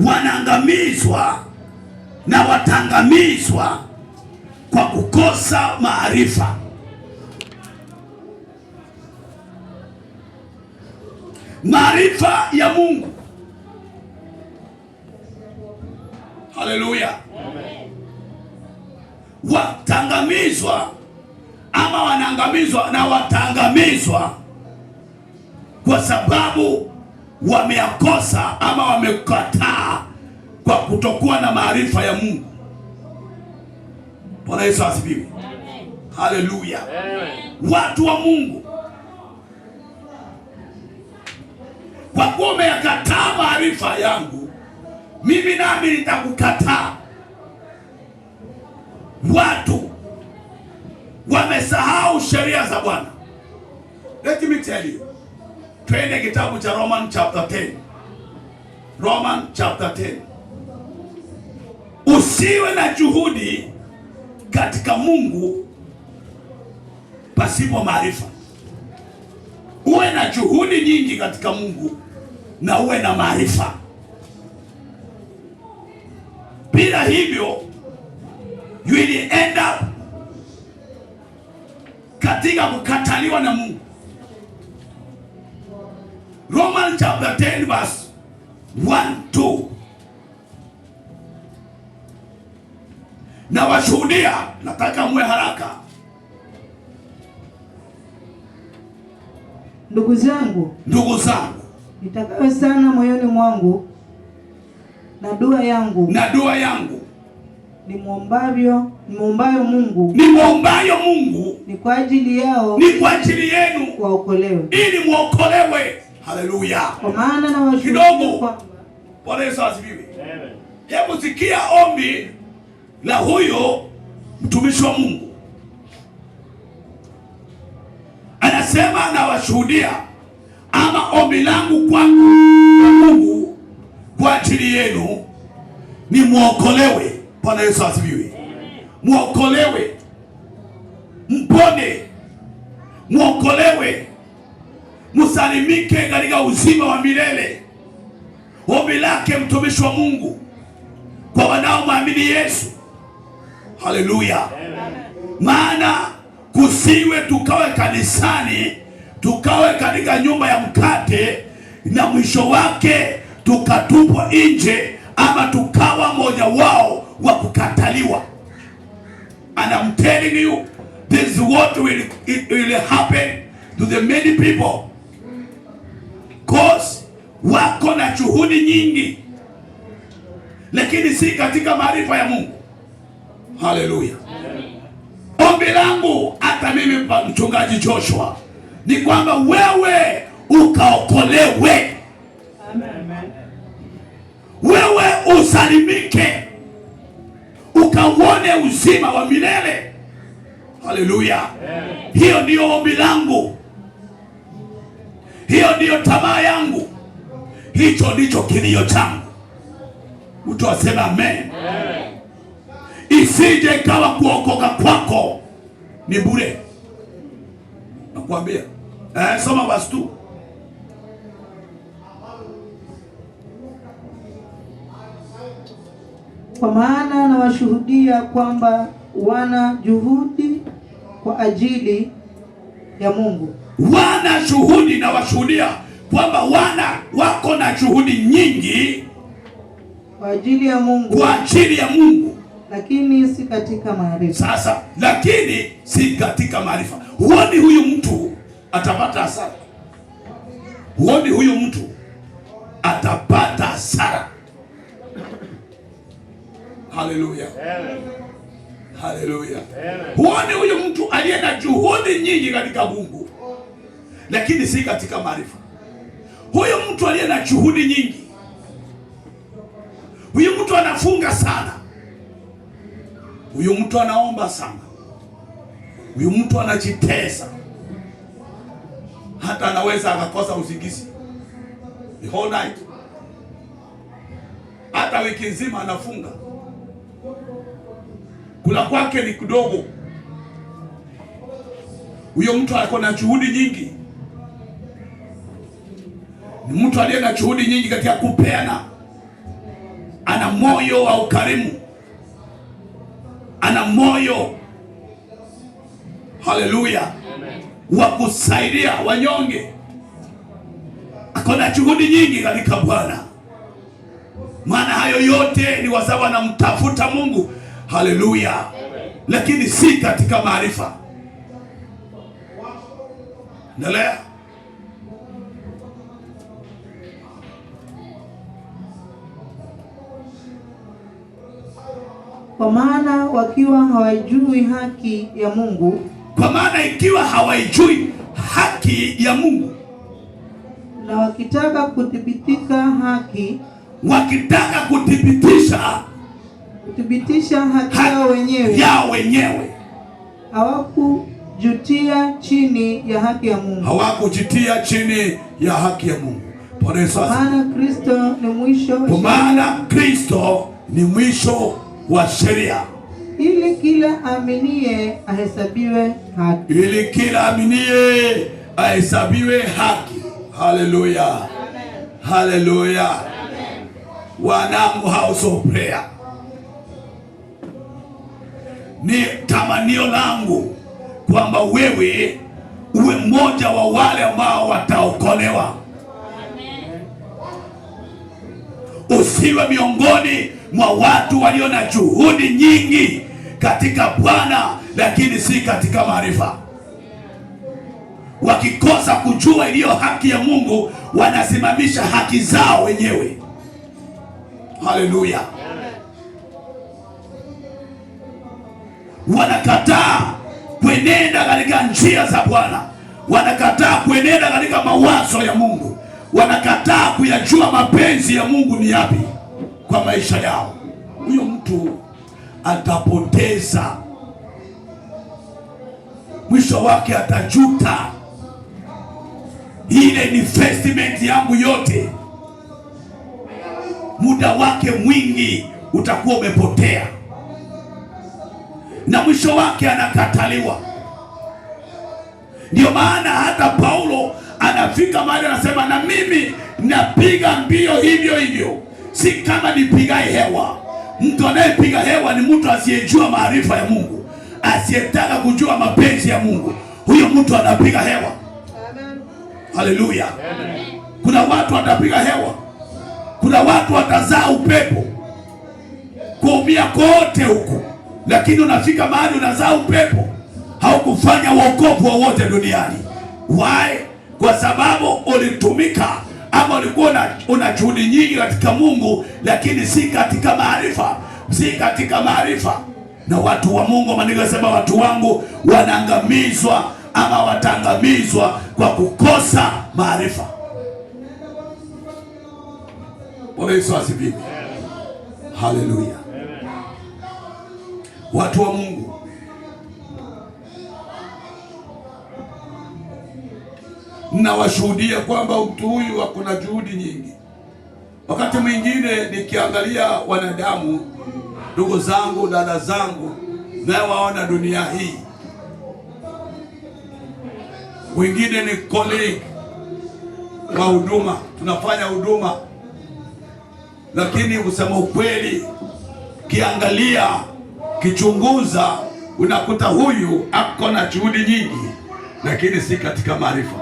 wanaangamizwa na watangamizwa kwa kukosa maarifa. Maarifa ya Mungu. Haleluya. Watangamizwa ama wanaangamizwa na watangamizwa kwa sababu wameyakosa ama wamekataa kwa kutokuwa na maarifa ya Mungu. Bwana Yesu asifiwe. Haleluya. Watu wa Mungu, kwa kuwa umeyakataa maarifa yangu, mimi nami nitakukataa. Watu wamesahau sheria za Bwana. Let me tell you. Twende kitabu cha Roman chapter 10. Roman chapter 10. Usiwe na juhudi katika Mungu pasipo maarifa. Uwe na juhudi nyingi katika Mungu na uwe na maarifa. Bila hivyo, you will end up katika kukataliwa na Mungu. Roman chapter 10 verse 1-2. Na washuhudia, nataka muwe haraka. Ndugu zangu, nitakayo sana moyoni mwangu na dua yangu nimwombayo Mungu ni kwa ajili yao, ni kwa ajili yenu waokolewe, ili muokolewe. Haleluya. Kwa maana na washuhudia kidogo. Bwana Yesu asifiwe. Amen. Hebu sikia ombi la huyo mtumishi wa Mungu. Anasema na washuhudia ama ombi langu kwa Mungu kwa ajili yenu ni muokolewe. Bwana Yesu asifiwe. Muokolewe, mpone, muokolewe, musalimike katika uzima wa milele. Ombi lake mtumishi wa Mungu kwa wanaomwamini Yesu. Haleluya. Maana kusiwe tukawe kanisani, tukawe katika nyumba ya mkate, na mwisho wake tukatupwa nje, ama tukawa moja wao wa kukataliwa. And I'm telling you, this is what will happen to the many people. Cause wako na juhudi nyingi, lakini si katika maarifa ya Mungu. Haleluya. Ombi langu hata mimi mchungaji Joshua ni kwamba wewe ukaokolewe. Amen. Wewe usalimike, ukauone uzima wa milele. Haleluya. Hiyo ndiyo ombi langu, hiyo ndiyo tamaa yangu, hicho ndicho kilio changu. Mtu asema amen. Isije kawa kuokoka kwako ni bure. Nakwambia. Soma verse 2. Kwa maana na washuhudia kwamba wana juhudi kwa ajili ya Mungu. Wana shuhudi na washuhudia kwamba wako na juhudi nyingi kwa ajili ya Mungu. Kwa ajili ya Mungu. Lakini si katika maarifa. Sasa, lakini si katika maarifa. Huoni huyu mtu atapata hasara? Huoni huyu mtu atapata hasara? Haleluya. Haleluya. Huoni huyu mtu aliye na juhudi nyingi katika Mungu, lakini si katika maarifa? Huyu mtu aliye na juhudi nyingi, huyu mtu anafunga sana, huyu mtu anaomba sana, huyu mtu anajitesa, hata anaweza akakosa usingizi the whole night, hata wiki nzima anafunga, kula kwake ni kidogo. Huyo mtu ako na juhudi nyingi, ni mtu aliye na juhudi nyingi katika kupeana, ana moyo wa ukarimu, ana moyo, haleluya, wa kusaidia wanyonge. Akona juhudi nyingi katika Bwana, maana hayo yote ni kwa sababu anamtafuta Mungu, haleluya, lakini si katika maarifa. Endelea. Kwa maana wakiwa hawajui haki ya Mungu, kwa maana ikiwa hawajui haki ya Mungu na wakitaka kuthibitika haki, wakitaka kuthibitisha haki yao wenyewe, hawakujutia chini ya haki ya Mungu. Hawakujitia chini ya haki ya Mungu. Kwa maana Kristo ni mwisho. Kwa maana Kristo ni mwisho wa sheria, ili kila aminiye ahesabiwe haki. Ili kila aminiye ahesabiwe haki. Haleluya. Haleluya. Wanangu, house of prayer, ni tamanio langu kwamba wewe uwe mmoja wa wale ambao wataokolewa. Usiwe miongoni mwa watu walio na juhudi nyingi katika Bwana, lakini si katika maarifa. Wakikosa kujua iliyo haki ya Mungu, wanasimamisha haki zao wenyewe. Haleluya. Wanakataa kuenenda katika njia za Bwana, wanakataa kuenenda katika mawazo ya Mungu, wanakataa kuyajua mapenzi ya Mungu ni yapi kwa maisha yao. Huyo mtu atapoteza, mwisho wake atajuta, ile investment yangu yote, muda wake mwingi utakuwa umepotea, na mwisho wake anakataliwa. Ndio maana hata Paulo anafika mahali anasema, na mimi napiga mbio hivyo hivyo, si kama nipigae hewa. Mtu anayepiga hewa ni mtu asiyejua maarifa ya Mungu, asiyetaka kujua mapenzi ya Mungu. Huyo mtu anapiga hewa. Haleluya. Kuna watu watapiga hewa, kuna watu watazaa upepo, kuumia kote huko, lakini unafika mahali unazaa upepo, haukufanya wokovu wowote duniani. Why? Kwa sababu ulitumika ama ulikuwa una juhudi nyingi katika Mungu, lakini si katika maarifa, si katika maarifa. Na watu wa Mungu, maandiko yanasema watu wangu wanaangamizwa ama wataangamizwa kwa kukosa maarifa. Bwana Yesu asifiwe. Haleluya. Watu wa Mungu, nawashuhudia kwamba mtu huyu akona juhudi nyingi. Wakati mwingine nikiangalia wanadamu, ndugu zangu, dada zangu, na waona dunia hii, wengine ni colleague wa huduma, tunafanya huduma, lakini kusema ukweli, kiangalia, kichunguza, unakuta huyu akona juhudi nyingi, lakini si katika maarifa.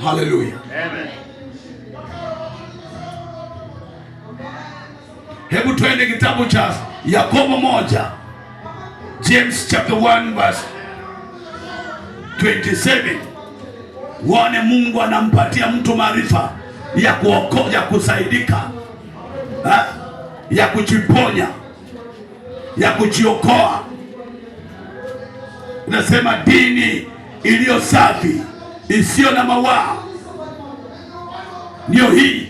Haleluya. Amen. Hebu tuende kitabu cha Yakobo 1, James chapter 1 verse 27. Uone Mungu anampatia mtu maarifa ya kuokoa, ya kusaidika, ya kujiponya, ya kujiokoa. Nasema dini iliyo safi, isiyo na mawaa, ndio hii.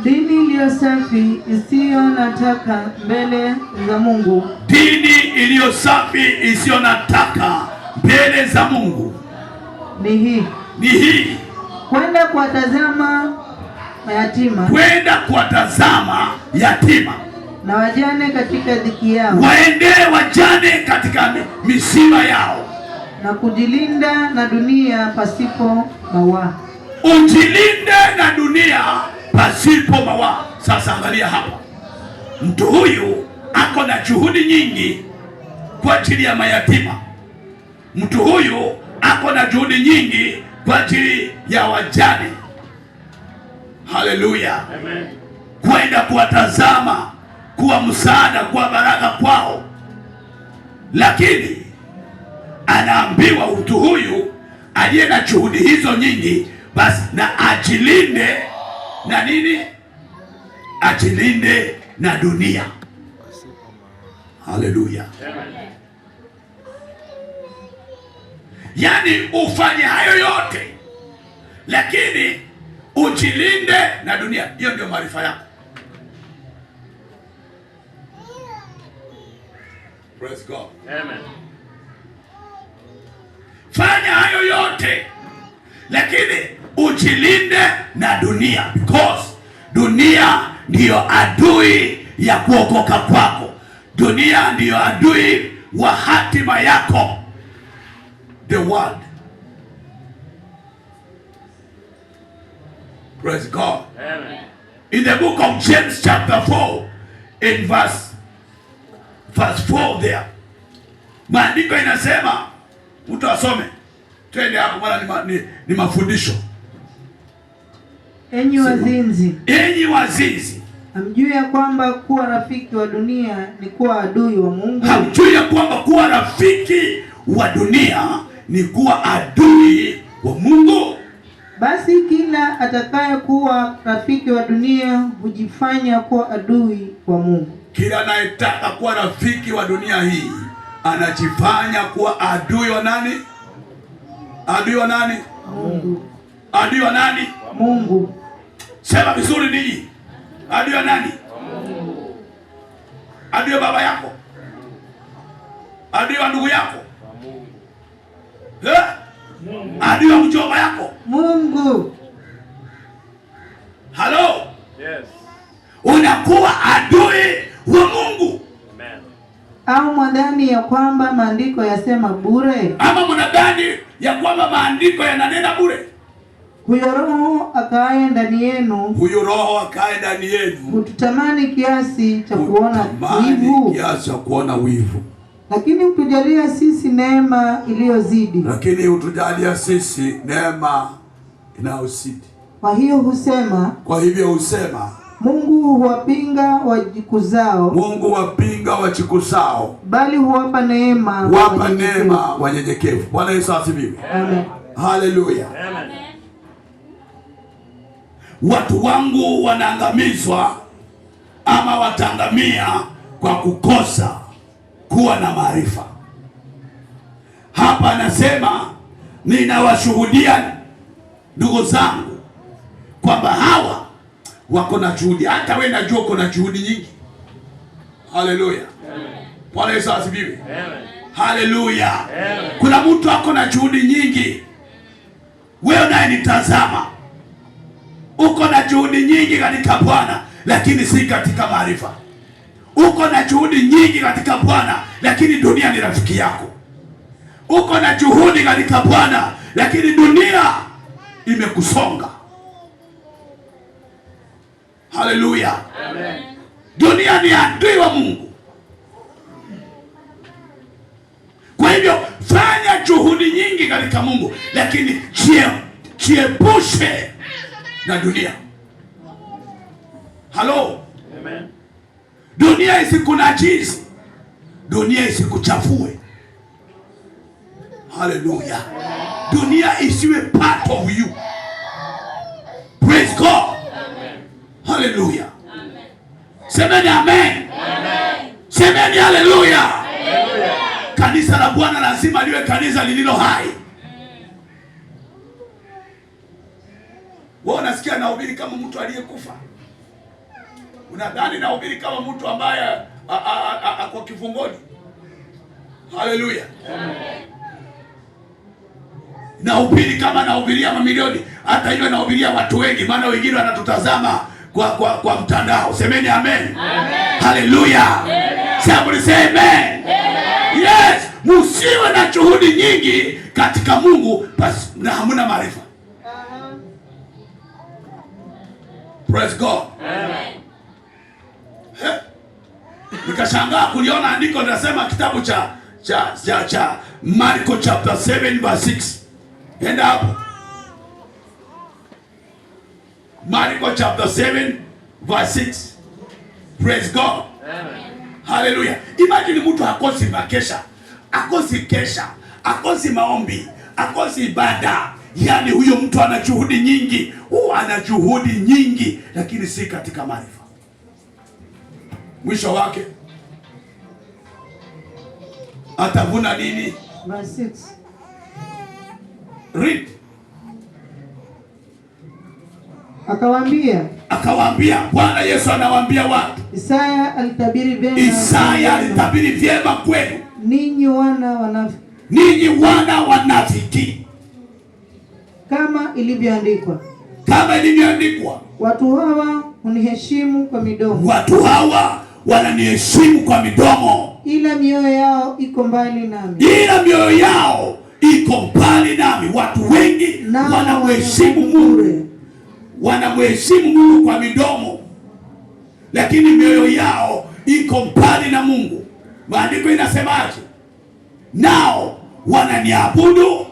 Dini iliyo safi, isiyo na taka mbele za Mungu. Dini iliyo safi, isiyo na taka mbele za Mungu ni hii. Ni hii. Kwenda kuwatazama mayatima. Kwenda kuwatazama yatima na wajane katika dhiki yao. Waende wajane katika misiba yao. Na kujilinda na dunia pasipo mawaa. ujilinde na dunia pasipo mawaa. Sasa angalia hapa, mtu huyu ako na juhudi nyingi kwa ajili ya mayatima. Mtu huyu ako na juhudi nyingi kwa ajili ya wajane. Haleluya, amen. Kwenda kuwatazama, kuwa msaada, kuwa baraka kwao, lakini anaambiwa mtu huyu aliye na juhudi hizo nyingi, basi na ajilinde na nini? Ajilinde na dunia. Haleluya, amen. Yani ufanye hayo yote, lakini ujilinde na dunia. Hiyo ndio maarifa yako. Praise God. Amen. Fanya hayo yote, lakini ujilinde na dunia, because dunia ndiyo adui ya kuokoka kwako. Dunia ndiyo adui wa hatima yako. The world. Praise God. Amen. In the book of James chapter 4 in verse 4 there, maandiko inasema, mtu asome, twende hapo bwana, ni mafundisho. Enyi wazinzi, enyi wazinzi, hamjui ya kwamba kuwa rafiki wa dunia ni kuwa adui wa Mungu? Hamjui ya kwamba kuwa rafiki wa dunia ni kuwa adui wa Mungu? Basi kila atakaye kuwa rafiki wa dunia hujifanya kuwa adui wa Mungu. Kila anayetaka kuwa rafiki wa dunia hii anajifanya kuwa adui wa nani? Adui wa nani? Mungu. Adui wa nani? Mungu. Sema vizuri nini? Adui wa nani? Mungu. Adui wa baba yako? Adui wa ndugu yako? Adui wa mjomba yako? Mungu. Halo? Yes. Unakuwa adui wa Mungu. Amen. Au mwadhani ya kwamba maandiko yasema bure? Ama mnadhani ya kwamba maandiko yananena bure? Huyo Roho akaye ndani yenu, huyo Roho akaye ndani yenu, hututamani kiasi cha kuona wivu, kiasi cha kuona wivu. Lakini hutujalia sisi neema iliyozidi. Lakini hutujalia sisi neema inayozidi. Kwa hivyo husema, Mungu huwapinga wajikuzao. Mungu huwapinga wajikuzao, bali huwapa neema wanyenyekevu. Bwana Yesu asifiwe. Amen. Haleluya. Amen. Watu wangu wanaangamizwa ama wataangamia kwa kukosa kuwa na maarifa. Hapa anasema, ninawashuhudia ndugu zangu kwamba hawa wako na juhudi. Hata wewe najua uko na juhudi nyingi. Haleluya. Bwana Yesu asifiwe. Haleluya. Kuna mtu ako na juhudi nyingi. Wewe naye nitazama, uko na juhudi nyingi katika Bwana, lakini si katika maarifa. Uko na juhudi nyingi katika Bwana, lakini dunia ni rafiki yako. Uko na juhudi katika Bwana, lakini dunia imekusonga. Haleluya. Amen. Dunia ni adui wa Mungu. Kwa hivyo fanya juhudi nyingi katika Mungu, lakini jiepushe na dunia. Halo. Amen. Dunia isikunajisi, dunia isikuchafue. Haleluya. Dunia isiwe part of you. Praise God. Amen. Haleluya. Amen. Semeni amen. Amen. Semeni haleluya. Haleluya. Kanisa la Bwana lazima liwe kanisa lililo hai. Wewe unasikia nahubiri kama mtu aliyekufa? Unadhani nahubiri kama mtu ambaye ako kifungoni? Haleluya. Amen. Nahubiri kama nahubiria mamilioni. Hata hivyo nahubiria watu wengi, maana wengine wanatutazama kwa mtandao. Semeni amen. Amen. Haleluya. Amen. Sema amen. Amen. Yes, msiwe na juhudi nyingi katika Mungu basi na hamuna maarifa. Praise God. Amen. Nikashangaa kuliona andiko linasema kitabu cha Marko chapter 7 verse 6. Enda hapo. Marko chapter 7 verse 6. Praise God. Amen. Hallelujah. Imagine mtu hakosi makesha, akosi kesha, akosi maombi, akosi ibada. Yani huyo mtu ana juhudi nyingi, ana juhudi nyingi, lakini si katika maarifa. Mwisho wake atavuna nini? Verse 6. Read. Akawaambia, Bwana Yesu anawaambia watu. Isaya alitabiri vyema kwenu, ninyi wana wanafiki, kama ilivyoandikwa, watu hawa huniheshimu kwa midomo, watu hawa wananiheshimu kwa midomo, ila mioyo yao iko mbali nami. Watu wengi wanamheshimu Mungu, kwa midomo, lakini mioyo yao iko mbali na Mungu. Maandiko inasemaje? Nao wananiabudu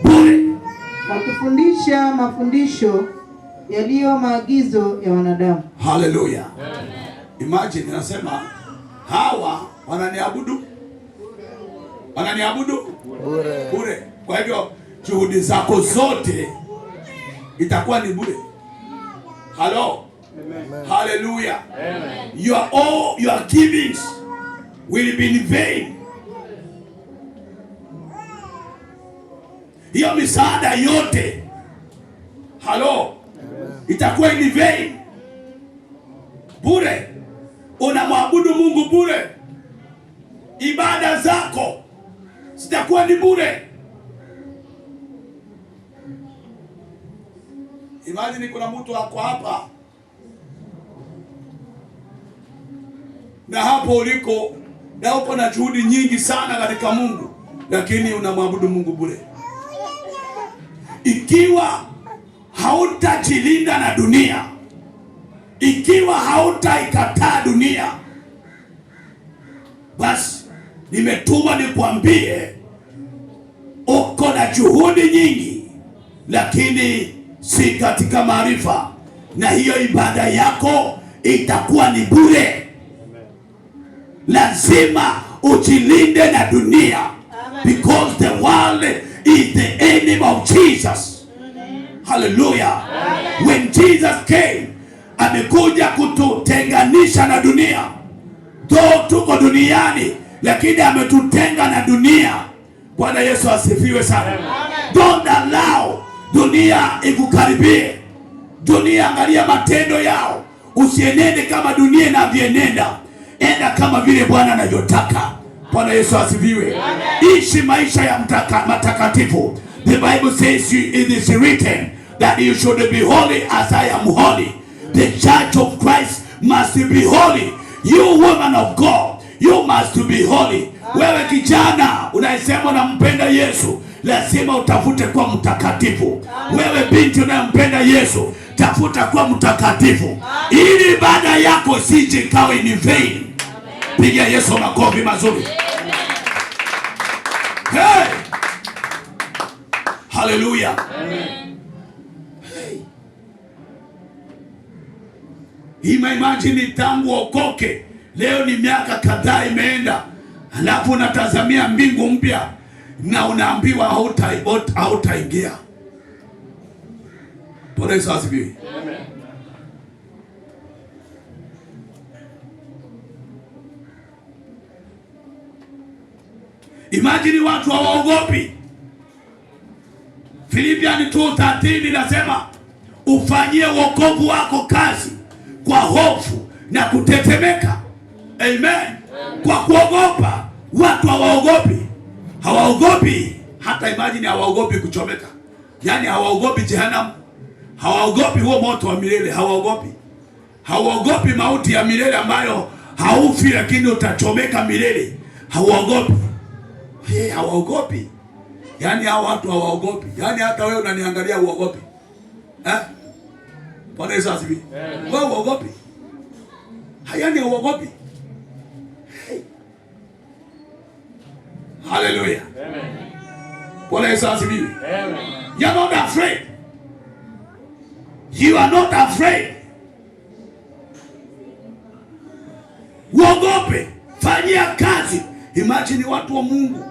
bure, wakifundisha mafundisho yaliyo maagizo ya wanadamu. Hallelujah. Imagine, inasema hawa wananiabudu bure. Kwa hivyo juhudi zako zote itakuwa ni bure. Hello. Amen. Hallelujah. Amen. Your givings will be in vain. Hiyo misaada yote, hello, itakuwa in vain, bure. Unamwabudu Mungu bure, ibada zako zitakuwa ni bure. Imagine kuna mtu wako hapa na hapo uliko, na uko na juhudi nyingi sana katika Mungu, lakini unamwabudu Mungu bure. Ikiwa hautajilinda na dunia, ikiwa hautaikataa dunia, basi nimetuma nikwambie, uko na juhudi nyingi, lakini si katika maarifa, na hiyo ibada yako itakuwa ni bure. Lazima ujilinde na dunia, because the world is the enemy of Jesus. Hallelujah. When Jesus came, amekuja kututenganisha na dunia. Though tuko duniani, lakini ametutenga na dunia. Bwana Yesu asifiwe sana. Don't allow dunia ikukaribie. Dunia, angalia matendo yao. Usienende kama dunia inavyoenenda. Enda kama vile Bwana anavyotaka. Bwana Yesu asifiwe. Ishi maisha ya matakatifu. The Bible says it is written that you should be holy as I am holy. The church of Christ must be holy. You woman of God, you must be holy. Wewe kijana unayesema unampenda Yesu, lazima utafute kuwa mtakatifu. Wewe binti unayempenda Yesu, tafuta kuwa mtakatifu, ili ibada yako isije ikawa in vain. Pigia Yesu makofi mazuri. Hey! Hallelujah. Hey. Imagine tangu okoke, leo ni miaka kadhaa imeenda, alafu unatazamia mbingu mpya na unaambiwa hautaingia. Bwana Yesu asifiwe. Amen. Imagine watu hawaogopi. Philippians 2:13 inasema ufanyie wokovu wako kazi kwa hofu na kutetemeka. Amen. Kwa kuogopa. Watu hawaogopi. Hata imagine hawaogopi kuchomeka. Yani hawaogopi jehanamu. Hawaogopi huo moto wa milele. Hawaogopi mauti ya milele ambayo haufi lakini utachomeka milele. Hawaogopi. Hawaogopi. Yani hao watu hawaogopi. Yani hata wewe unaniangalia uogopi. Bwana Yesu asifiwe. Wewe uogopi? Hayani uogopi? Hallelujah. Amen. Bwana Yesu asifiwe. Amen. You are not afraid. You are not afraid. Uogope, fanyia kazi. Imagine watu wa Mungu.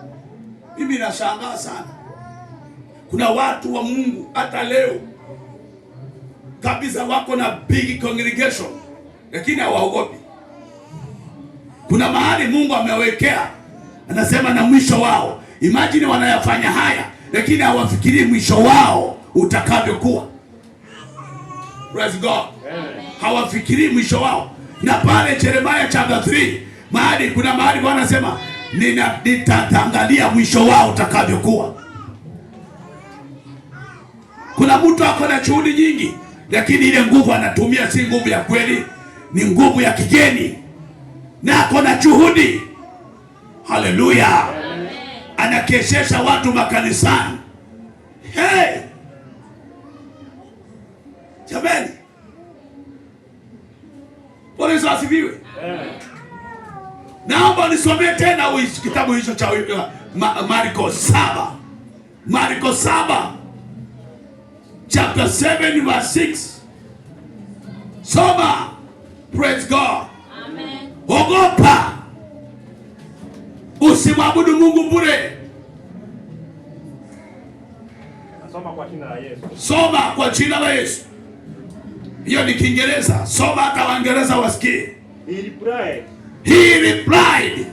Mimi nashangaa sana. Kuna watu wa Mungu hata leo kabisa wako na big congregation lakini hawaogopi. Kuna mahali Mungu amewekea, anasema na mwisho wao. Imagine wanayafanya haya lakini hawafikiri mwisho wao utakavyokuwa. Praise God. Hawafikiri mwisho wao. Na pale Jeremiah chapter 3 mahali kuna mahali Bwana anasema nitaangalia mwisho wao utakavyokuwa. Kuna mtu ako na juhudi nyingi lakini ile nguvu anatumia si nguvu ya kweli, ni nguvu ya kigeni. Na ako na juhudi. Hallelujah. Anakeshesha watu makanisani. Hey! Jamani. Bwana Yesu asifiwe. Naomba nisomee tena kitabu hicho cha Marko 7. Marko 7 chapter 7 verse 6. Soma. Praise God. Amen. Ogopa. Usimwabudu Mungu bure. Soma kwa jina la Yesu. Soma kwa jina la Yesu. Hiyo ni Kiingereza. Soma hata Waingereza wasikie. He replied.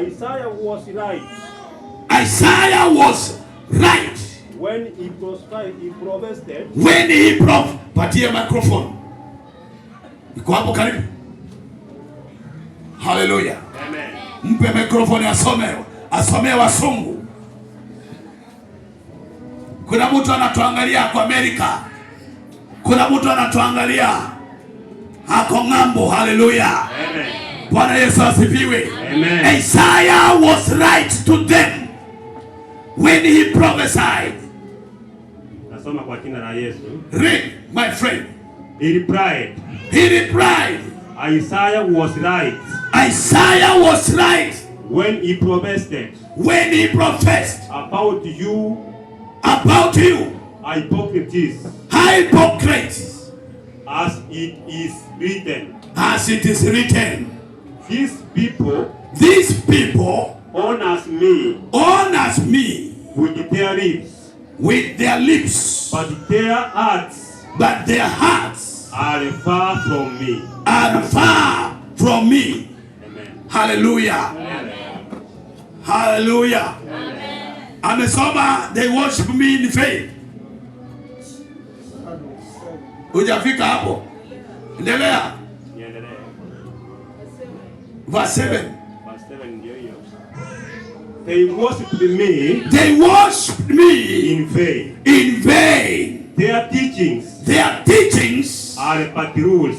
Isaiah was right. Isaiah was right. When he prophesied. When he patia microphone. Iko hapo karibu. Hallelujah. Amen. Mpe microphone asome wasungu. Kuna mtu anatuangalia kwa Amerika. Kuna mtu anatuangalia hako ng'ambo. Hallelujah. Amen. Bwana Yesu asifiwe. Amen. Isaiah was right to them when he prophesied. Nasoma kwa jina la Yesu. Read, my friend. He replied. He replied. Isaiah was right. Isaiah was right when he prophesied. When he professed about you. About you. Hypocrites. Hypocrites. As it is written. As it is written. These people honors me with their lips. With their lips. But their hearts are far from me. Are far from me. Amen. Hallelujah. Amen. Hallelujah. Amen. Amesoma they worship me in faith. Hujafika hapo. Endelea. Verse 7. Verse 7 ndio hiyo. They worship me in vain. In vain. Their teachings are but rules.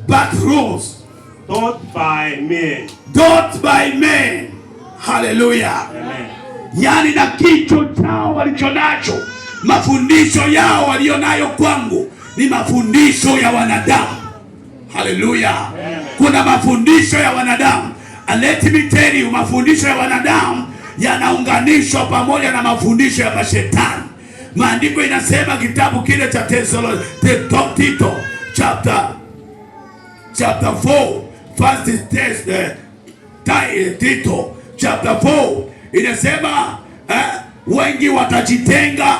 But rules taught by men. Hallelujah. Amen. Yani na kicho chao walichonacho, mafundisho yao walionayo kwangu ni mafundisho ya wanadamu. Hallelujah. Kuna mafundisho ya wanadamu. And let me tell you, mafundisho ya wanadamu yanaunganishwa pamoja na mafundisho ya mashetani. Maandiko inasema kitabu kile cha Tito chapter 4 first Tito chapter 4 inasema wengi watajitenga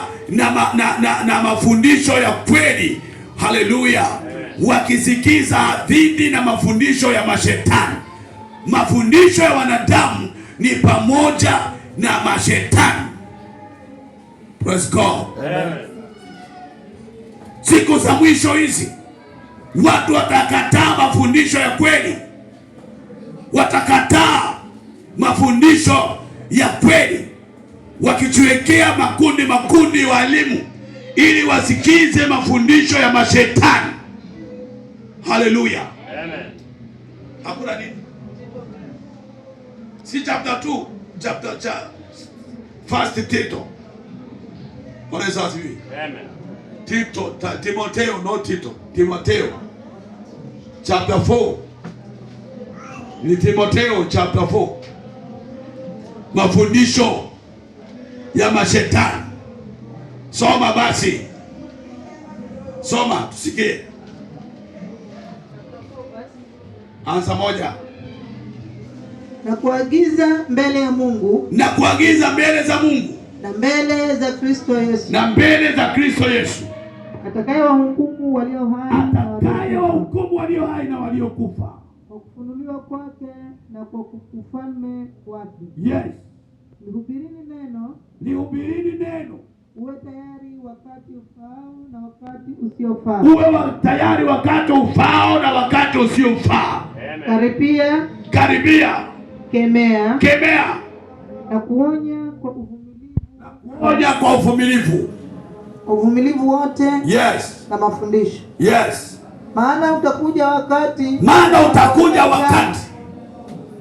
na mafundisho ya kweli. Hallelujah. Wakisikiza dhidi na mafundisho ya mashetani. Mafundisho ya wanadamu ni pamoja na mashetani. Praise God. Amen. Siku za mwisho hizi watu watakataa mafundisho ya kweli. Watakataa mafundisho ya kweli, wakijiwekea makundi walimu ili wasikize mafundisho ya mashetani. Hallelujah. Amen. Hakuna nini? Si chapter 2, chapter first Tito. Bwana Yesu asifiwe. Amen. Timotheo, not Tito. Timotheo chapter 4. Ni Timotheo chapter 4. Mafundisho ya mashetani. Soma basi. Soma tusikie. Anza moja. Na kuagiza mbele ya Mungu, na kuagiza mbele za Mungu, na mbele za Kristo Yesu, na mbele za Kristo Yesu, atakayewahukumu walio hai na waliokufa kwa kufunuliwa kwake na kwa ufalme wake. Yes. Lihubirini neno. Uwe tayari wakati ufaao na wakati usiofaa. Uwe tayari wakati ufaao na wakati usiofaa. Karibia. Kemea. Na kuonya kwa uvumilivu. Uvumilivu wote. Yes. Na mafundisho. Yes. Maana utakuja wakati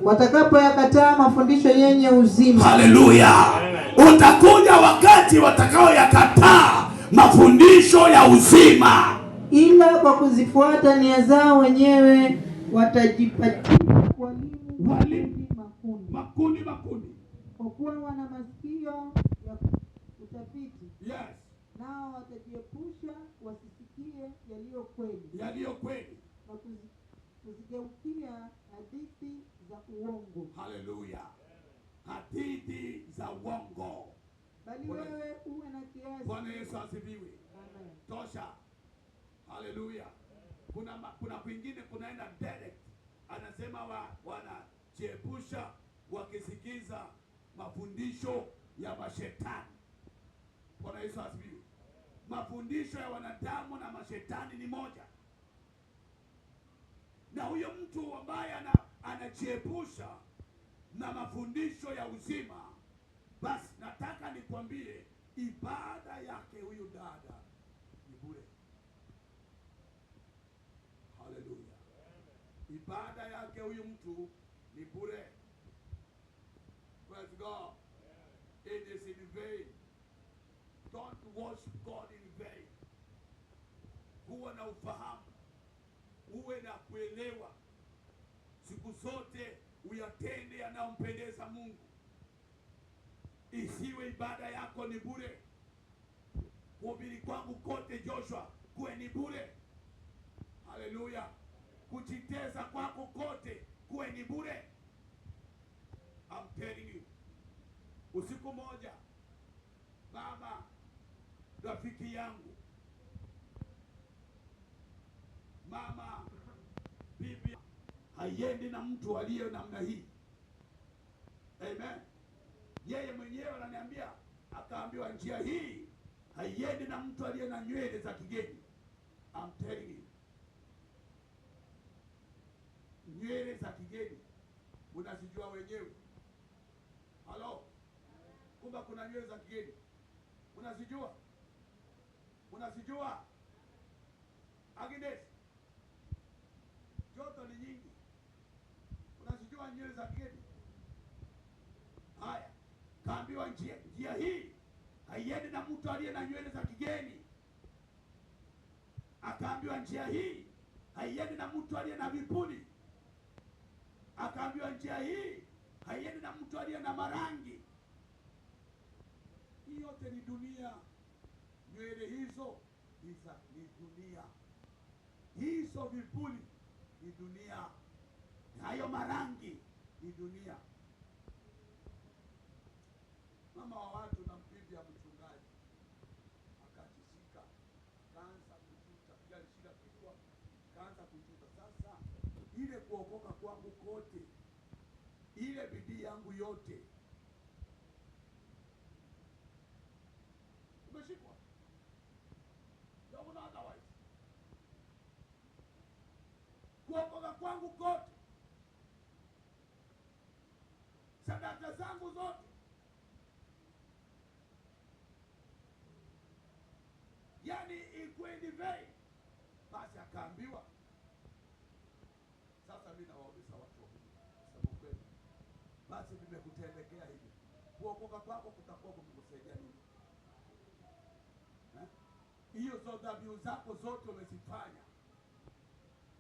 watakapoyakataa mafundisho yenye uzima. Haleluya. Utakuja wakati watakaoyakataa mafundisho ya uzima, ila kwa kuzifuata nia zao wenyewe watajipatia walimu makundi. Kwa kuwa wana masikio ya utafiti. Yes. Nao watajiepusha wasisikie yaliyo kweli na kuzigeukia hadithi za uongo. Haleluya. Hadithi za uongo. Bali wewe uwe na kiasi. Bwana Yesu asifiwe. Amen. Tosha. Haleluya. Kuna kwingine kunaenda direct. Anasema wanajiepusha wakisikiza mafundisho ya mashetani. Bwana Yesu asifiwe. Mafundisho ya wanadamu na mashetani ni moja. Na huyo mtu ambaye anajiepusha na mafundisho ya uzima, basi nataka nikwambie ibada yake huyu dada ni bure. Haleluya. Ibada yake huyu mtu ni bure. Praise God. It is in vain. Don't worship God in vain. Uwe na ufahamu, uwe na kuelewa, siku zote uyatende yanayompendeza Mungu. Isiwe ibada yako ni bure. Kuhubiri kwangu kote Joshua kuwe ni bure. Haleluya. Kujitesa kwako kote kuwe ni bure. I'm telling you. Usiku moja mama rafiki yangu, mama bibi haiendi na mtu aliye namna hii. Amen. Yeye mwenyewe ananiambia, akaambiwa njia hii haiendi na mtu aliye na nywele za kigeni. I'm telling you. Nywele za kigeni unazijua wenyewe. Halo. Kumbe kuna nywele za kigeni. Unazijua? Agnes. Joto ni nyingi. Unazijua nywele za kigeni? Haya. Kaambiwa njia hii haiendi na mtu aliye na nywele za kigeni. Akaambiwa njia hii haiendi na mtu aliye na vipuli. Akaambiwa njia hii haiendi na mtu aliye na marangi. Hii yote ni dunia. Nywele hizo ni dunia. Hizo vipuli ni dunia. Hayo marangi ni dunia. Mama wa watu na mpivi ya mchungaji akajishika, kaanza kujuta, pia alishika kifua, kaanza kujuta. Sasa ile kuokoka kwangu kote, ile bidii yangu yote umeshikwa. Don't otherwise. Kuokoka kwangu kote, sadaka zangu zote, yani ikwendi vei. Basi akaambiwa, sasa mimi nawaonesha watu wa Mungu, sema kweli, basi nimekutendekea hivi. Kuokoka kwako kutakuwa kumekusaidia nini? hiyo dhabihu zako zote umezifanya,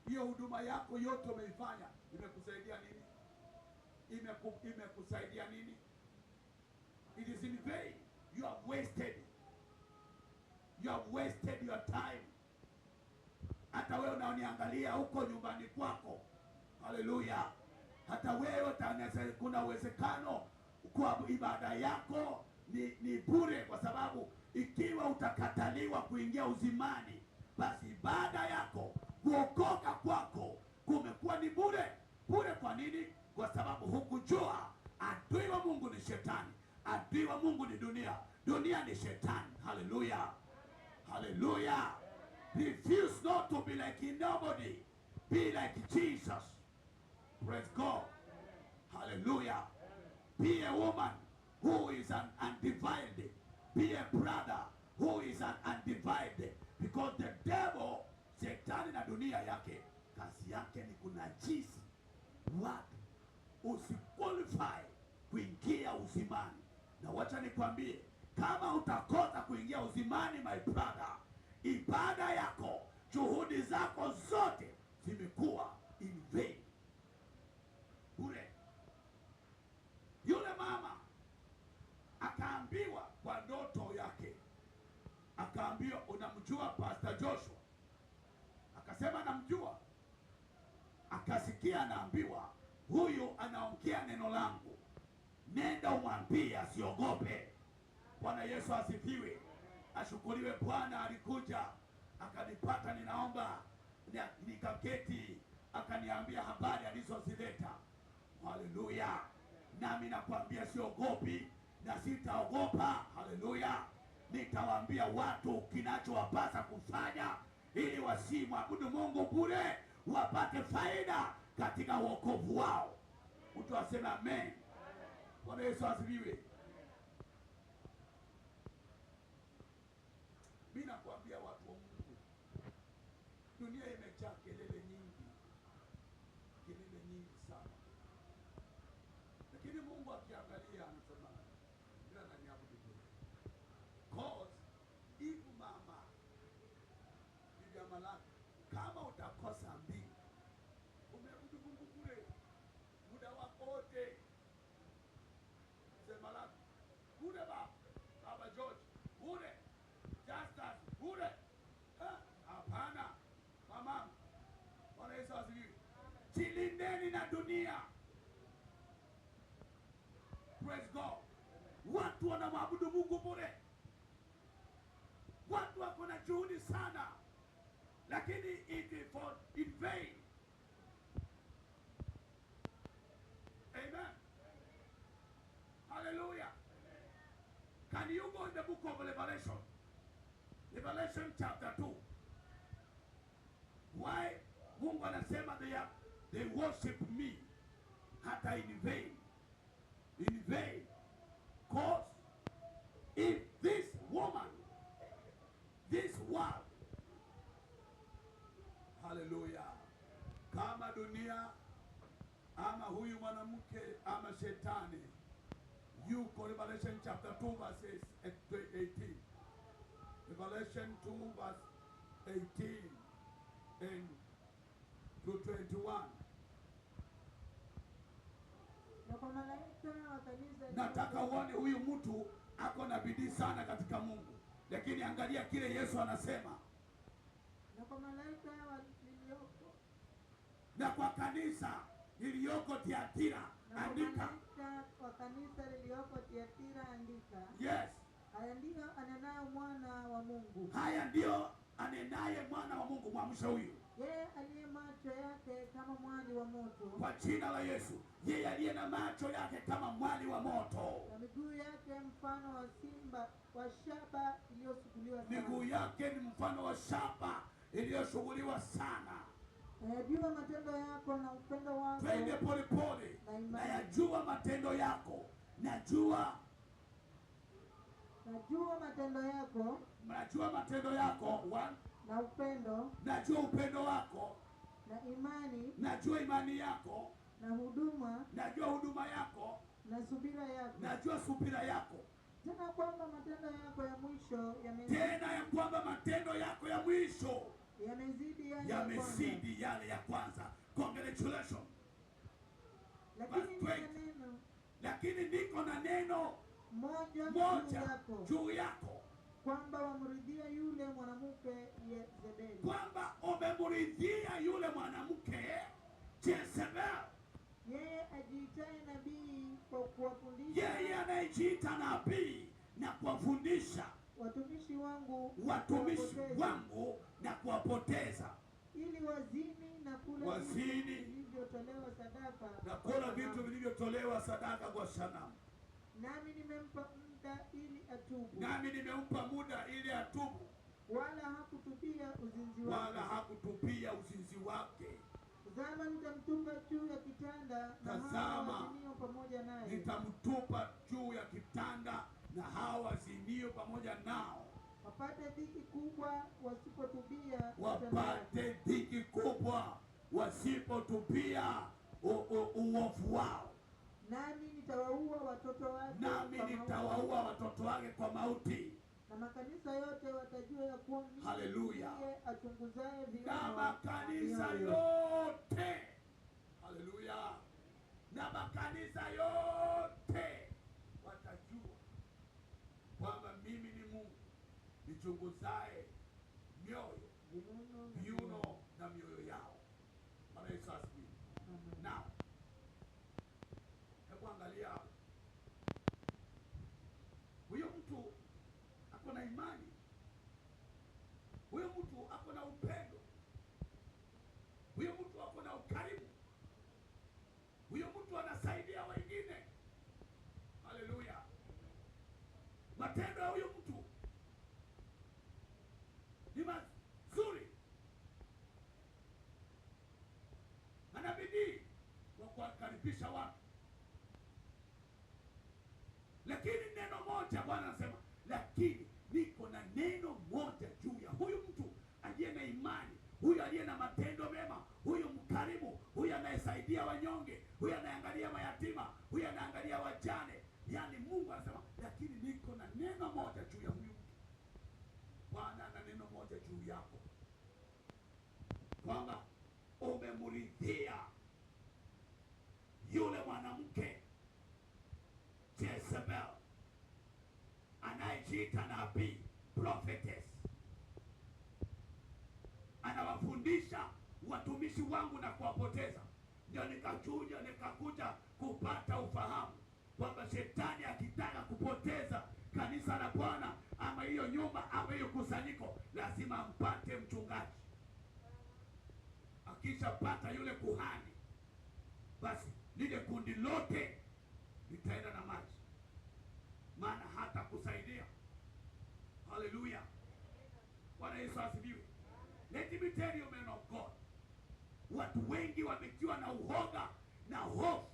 hiyo huduma yako yote umeifanya, imekusaidia nini? Imekusaidia nini? It is in vain. You have wasted. You have wasted your time. Hata wewe unaoniangalia huko nyumbani kwako, haleluya, hata wewe kuna uwezekano kwa ibada yako ni bure, kwa sababu ikiwa utakataliwa kuingia uzimani, basi ibada yako, kuokoka kwako kumekuwa ni bure. Bure kwa nini? Kwa sababu hukujua adui wa Mungu ni shetani, adui wa Mungu ni dunia, dunia ni shetani. Haleluya, haleluya. Refuse not to be like nobody, be like Jesus. Praise God. Hallelujah. Be a woman who is an undefiled. Be a brother who is an undefiled. Because the devil, shetani na dunia yake, kazi yake ni kunajisi watu usiqualify kuingia uzimani. Na wacha nikwambie, kama utakosa kuingia uzimani, my brother, ibada yako, juhudi zako zote zimekuwa in vain, bure. Yule mama akaambiwa kwa ndoto yake, akaambiwa, unamjua Pastor Joshua? Akasema namjua. Akasikia anaambiwa, huyu anaongea neno langu, nenda umwambie asiogope. Bwana Yesu asifiwe. Ashukuriwe. Bwana alikuja akanipata ninaomba, nikaketi, akaniambia habari alizozileta. Haleluya. Nami nakwambia siogopi na sitaogopa. Haleluya. Nitawaambia watu kinachowapasa kufanya ili wasimwabudu Mungu bure, wapate faida katika wokovu wao. Mtu aseme amen. Bwana Yesu asifiwe. Mimi nakwambia watu wa Mungu, dunia imejaa kelele nyingi sana, lakini Mungu akiangalia anasema bila naniabudu bure. Cause if mama bibi Malaki, kama utakosa mbili, umeabudu Mungu bure muda wako wote. Sema Malaki bure, baba George bure, Justus bure. Hapana mama. Bwana Yesu asifiwe. Jilindeni na dunia. Praise God. Watu wanamwabudu Mungu bure, watu wako na juhudi sana, lakini it is for in vain. Amen. Hallelujah. Can you go in the book of Revelation? Revelation chapter 2. Why Mungu anasema they worship me hata in vain. In vain. Cause if this woman, this world, hallelujah, kama dunia ama huyu mwanamke ama shetani yuko, Revelation chapter 2 verses 18. Revelation 2 verse 18 and to 21. Nataka uone huyu mtu ako na bidii sana katika Mungu, lakini angalia kile Yesu anasema. Na kwa malaika walioko, na kwa kanisa lilioko Tiatira andika. Kwa kanisa lilioko Tiatira andika. Yes. Haya ndio anenaye mwana wa Mungu. Haya ndio anenaye mwana wa Mungu. Mwamsha huyu. Yeye aliye macho yake kama mwali wa moto. Kwa jina la Yesu. Yeye aliye na macho yake kama mwali wa moto. Na miguu yake mfano wa simba wa shaba iliyosuguliwa sana. Miguu yake ni mfano wa shaba iliyosuguliwa sana. Najua matendo yako na upendo wako. Twende pole pole. Na yajua matendo yako. Najua matendo yako. Najua matendo yako. One. Na upendo. Najua upendo wako. Na imani. Najua imani yako. Na huduma. Najua huduma yako. Na subira yako. Najua subira yako. Tena kwamba matendo yako ya mwisho tena ya kwamba matendo yamezidi yale ya kwanza. Congratulations. Lakini niko na neno moja juu yako, kwamba wamridhia yule mwanamke Yezebeli, kwamba umemridhia yule mwanamke Jezebel, yeye ajiitaye nabii kwa kuwafundisha, yeye anayejiita nabii na kuwafundisha watumishi wangu na kuwapoteza, ili wazini na kula vilivyotolewa sadaka, na kula vitu vilivyotolewa sadaka kwa sanamu. Nami nimempa muda ili atubu, wala hakutupia uzinzi wake. Tazama, nitamtupa juu ya kitanda na hao wazinio pamoja naye. Nitamtupa juu ya kitanda na hao wazinio pamoja nao, wapate dhiki kubwa wasipotubia uovu wao. Nami nitawaua watoto wake kwa mauti. Na makanisa yote watajua ya kuwa mimi ndiye achunguzaye viuno. Na makanisa yote, haleluya, na makanisa yote watajua kwamba mimi ni Mungu nichunguzaye mioyo, viuno na mioyo yao. Bwana Yesu asifiwe. Now, hebu angalia hapo. Huyo mtu ako na imani, huyo mtu ako na upendo, huyo mtu ako na ukarimu, huyo mtu anasaidia wengine. Haleluya. Matendo ya huyo mtu ni mazuri, ana bidii kwa kuwakaribisha watu. Lakini neno moja, Bwana anasema, lakini niko na neno moja juu ya huyu mtu aliye na imani, huyu aliye na matendo mema, huyu mkarimu, huyu anayesaidia wanyonge, huyu anaangalia mayatima, huyu anaangalia wajane. Yaani Mungu anasema, lakini niko na neno moja juu ya huyu mtu. Bwana ana neno moja juu yako, kwamba umemridhia yule mwanamke Jezebel anayejiita nabii, prophetess, anawafundisha watumishi wangu na kuwapoteza. Ndio nikakuja kupata ufahamu kwamba shetani akitaka kupoteza kanisa la Bwana, ama hiyo nyumba ama hiyo kusanyiko, lazima mpate mchungaji. Akishapata yule kuhani, basi lile kundi lote litaenda na maji, maana hata kusaidia. Haleluya. Bwana Yesu asifiwe. Let me tell you, men of God, watu wengi wametiwa na uhoga na hofu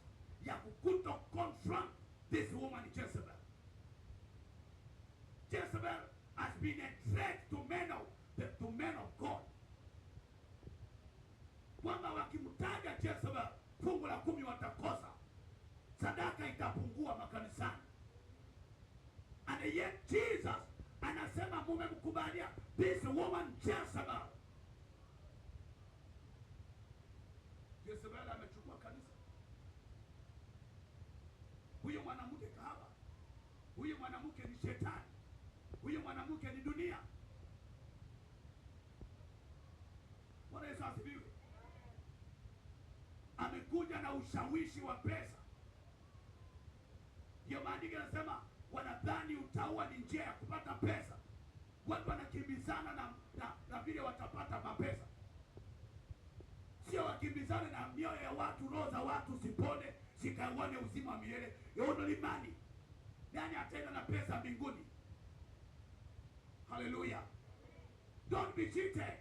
ya kukuto confront this woman Jezebel. Jezebel has been a threat to men of God. Kwamba wakimtaja Jezebel, fungu la 10 watakosa, sadaka itapungua makanisani. And yet Jesus anasema mumemkubalia this woman Jezebel. Jezebel amechukua kanisa. Huyo mwanamke kahaba, huyo mwanamke ni shetani, huyo mwanamke ni dunia. Bwana Yesu asifiwe. Amekuja na ushawishi wa pesa. Ndio maandiko yanasema wanadhani utaua ni njia ya kupata pesa. Watu wanakimbizana na vile watapata mapesa, sio wakimbizane na mioyo ya watu, roho za watu sipone, sikauone uzima wa milele. Yono limani, nani ataenda na pesa mbinguni? Hallelujah. Don't be cheated.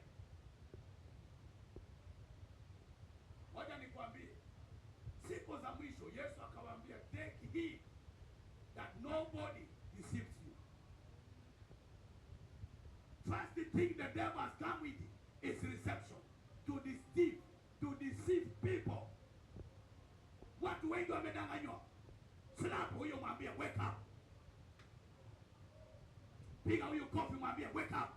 Wacha nikwambie, siku za mwisho Yesu akawaambia, take heed that nobody deceives you. First thing the devil has come with is reception, to deceive people. Watu wengi wamedanganywa. Slap huyo, mwambie wake up. Piga huyo kofi, mwambie wake up.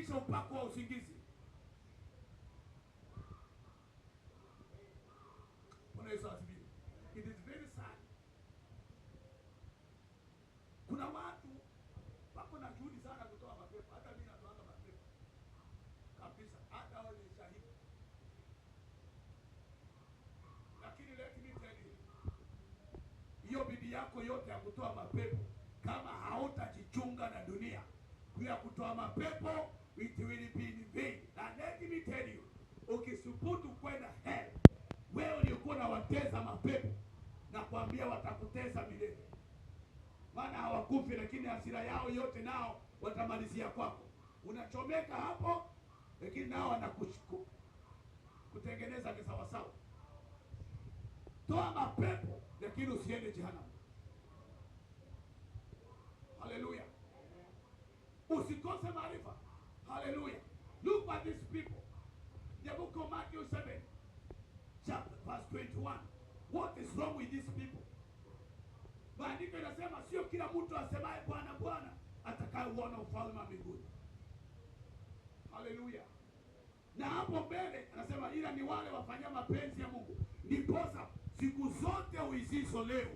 kubadilisha upako wa usingizi. It is very sad. Kuna watu wako na juhudi sana kutoa mapepo, hata mimi natoa mapepo kabisa, hata wao ni shahidi. Lakini let me tell you, hiyo bidii yako yote ya kutoa mapepo, kama hautajichunga na dunia ya kutoa mapepo, it will be in vain. And let me tell you, ukisubutu kwenda hell, wewe uliokuwa na wateza mapepo na kuambia watakuteza milele, maana hawakufi, lakini hasira yao yote nao watamalizia kwako. Unachomeka hapo, lakini nao wanakushukuru kutengeneza ni sawa sawa. Toa mapepo, lakini usiende jehanamu. Hallelujah. Usikose maarifa. Hallelujah. Look at these people. The book of Matthew 7, chapter verse 21. What is wrong with these people? Maandiko yanasema sio kila mtu asemaye Bwana Bwana atakayeuona ufalme wa mbinguni. Hallelujah. Na hapo mbele anasema ila ni wale wafanya mapenzi ya Mungu. Ndiposa siku zote uizizo leo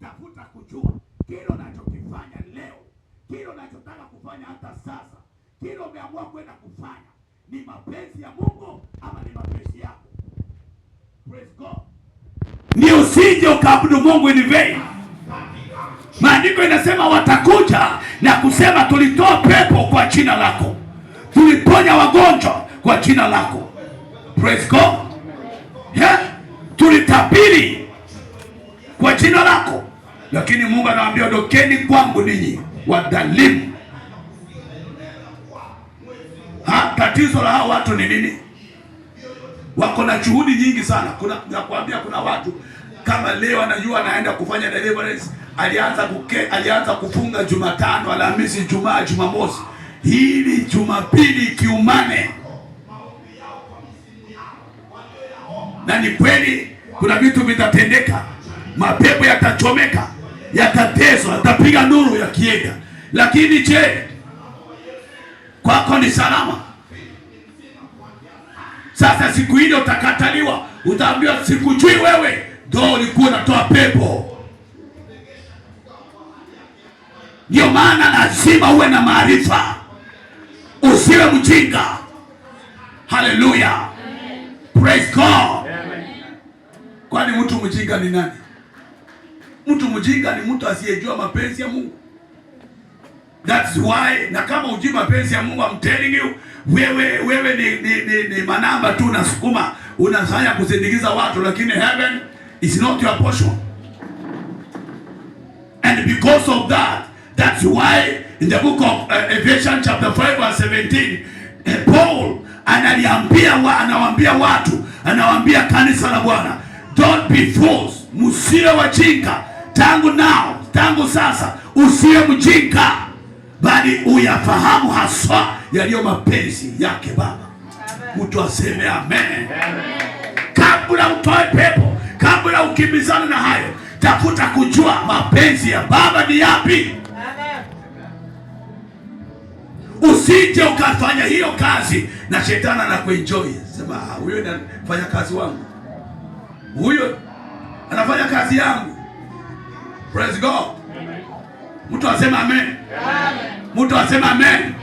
tafuta kujua kile unachokifanya leo, kile unachotaka kufanya hata sasa, kile umeamua kwenda kufanya ni mapenzi ya Mungu ama ni mapenzi yako. Praise God. Ni usije ukaabudu Mungu in vain. Maandiko inasema watakuja na kusema tulitoa pepo kwa jina lako, tuliponya wagonjwa kwa jina lako. Praise God. Yeah? Tulitabiri kwa jina lako. Lakini Mungu anawaambia ondokeni kwangu ninyi wadhalimu. Tatizo la hao watu ni nini? Wako na juhudi nyingi sana. Nakwambia kuna watu kama leo anajua anaenda kufanya deliverance, alianza kufunga Jumatano, Alhamisi, Ijumaa, Jumamosi, hili Jumapili kiumane. Na ni kweli kuna vitu vitatendeka, mapepo yatachomeka, yatatezwa, yatapiga nuru yakienda. Lakini je, kwako ni salama? Sasa siku ile utakataliwa, utaambiwa sikujui wewe, ndio ulikuwa unatoa pepo. Ndio maana lazima uwe na maarifa, usiwe mjinga. Hallelujah. Praise God. Kwani mtu mjinga ni nani? Mtu mjinga ni mtu asiyejua mapenzi ya Mungu. That's why, na kama hujui mapenzi ya Mungu, I'm telling you, wewe ni manamba tu unasukuma, unafanya kusindikiza watu, lakini heaven is not your portion. And because of that, that's why in the book of Ephesians chapter 5 verse 17, Paul anawaambia watu, anawaambia kanisa la Bwana, don't be fools, msiwe wajinga. Tangu sasa usiwe mjinga, bali uyafahamu haswa yaliyo mapenzi yake Baba. Mtu aseme amen. Kabla utoe pepo, kabla ukimbizana na hayo, tafuta kujua mapenzi ya Baba ni yapi. Usije ukafanya hiyo kazi na shetani anakuenjoy. Sema huyo anafanya kazi wangu, huyo anafanya kazi yangu. Praise God. Mtu asema amen. Mtu asema amen.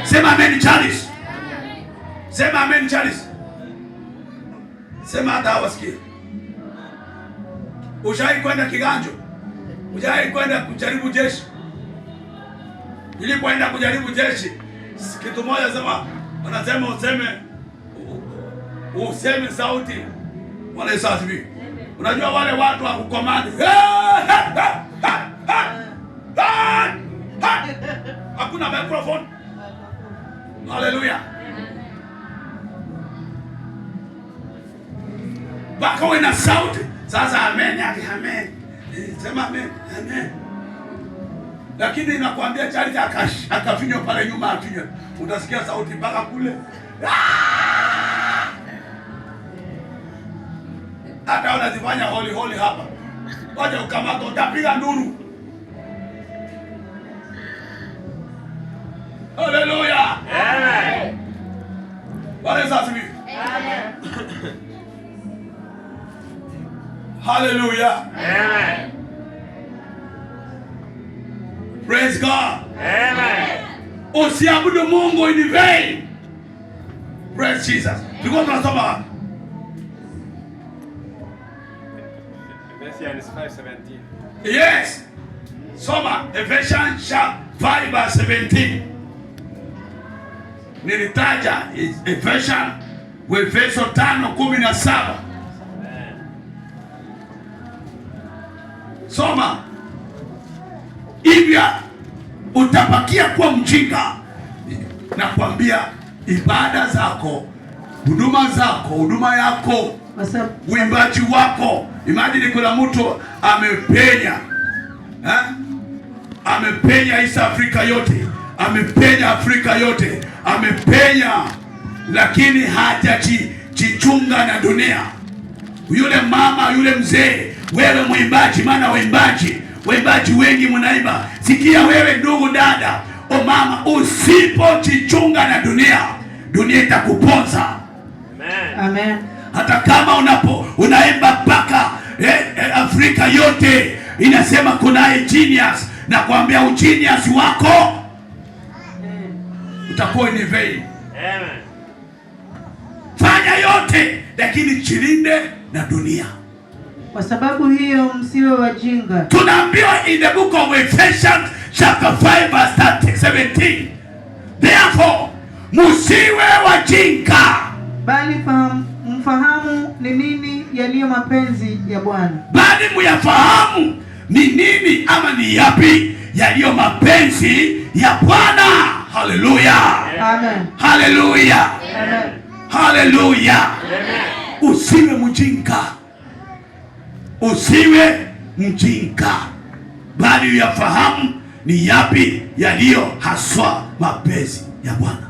Sema amen Charles. Sema amen Charles. Sema hata wasikie. Ushawahi kwenda kiganjo? Ushawahi kwenda kujaribu jeshi? Nilipoenda kujaribu jeshi, kitu moja sema, wanasema useme sauti. Wale sauti. Unajua wale watu wa kukomandi. Hakuna microphone. Hallelujah. Baka wewe na sauti. Sasa amen, amen. Sema amen, amen. Lakini nakwambia Charity akafinywa pale nyuma afinywa. Utasikia sauti mpaka kule. Hata unazifanya holy hapa. Waje ukamata utapiga nduru. Hallelujah. Amen. Bwana Yesu asifiwe. Hallelujah. Amen. Praise God. Amen. Usiabudu Mungu in vain. Praise Jesus. Tulikuwa tunasoma Ephesians 5:17. Yes. Soma Ephesians 5:17. Nilitaja Ephesians Efeso 5:17. Soma. Hivyo utabakia kuwa mjinga. Nakwambia ibada zako, huduma yako, uimbaji wako. Imagine kuna mtu amepenya. Amepenya East Africa yote, amepenya Afrika yote, amepenya, lakini hajajichunga na dunia. Yule mama, yule mzee, wewe mwimbaji, maana waimbaji wengi mnaimba. Sikia wewe ndugu dada, o mama, usipojichunga na dunia itakuponza. Amen. Hata kama unaimba mpaka Afrika yote inasema kuna genius, na kuambia genius wako utakuwa in vain. Amen. Fanya yote lakini jilinde na dunia. Kwa sababu hiyo msiwe wajinga. Tunaambiwa in the book of Ephesians chapter 5:17. Therefore, msiwe wajinga, bali mfahamu ni nini yaliyo mapenzi ya Bwana. Bali muyafahamu ni nini ama ni yapi yaliyo mapenzi ya Bwana. Hallelujah. Amen. Hallelujah. Amen. Hallelujah. Amen. Usiwe mjinga, bali uyafahamu ni yapi yaliyo haswa mapenzi ya Bwana.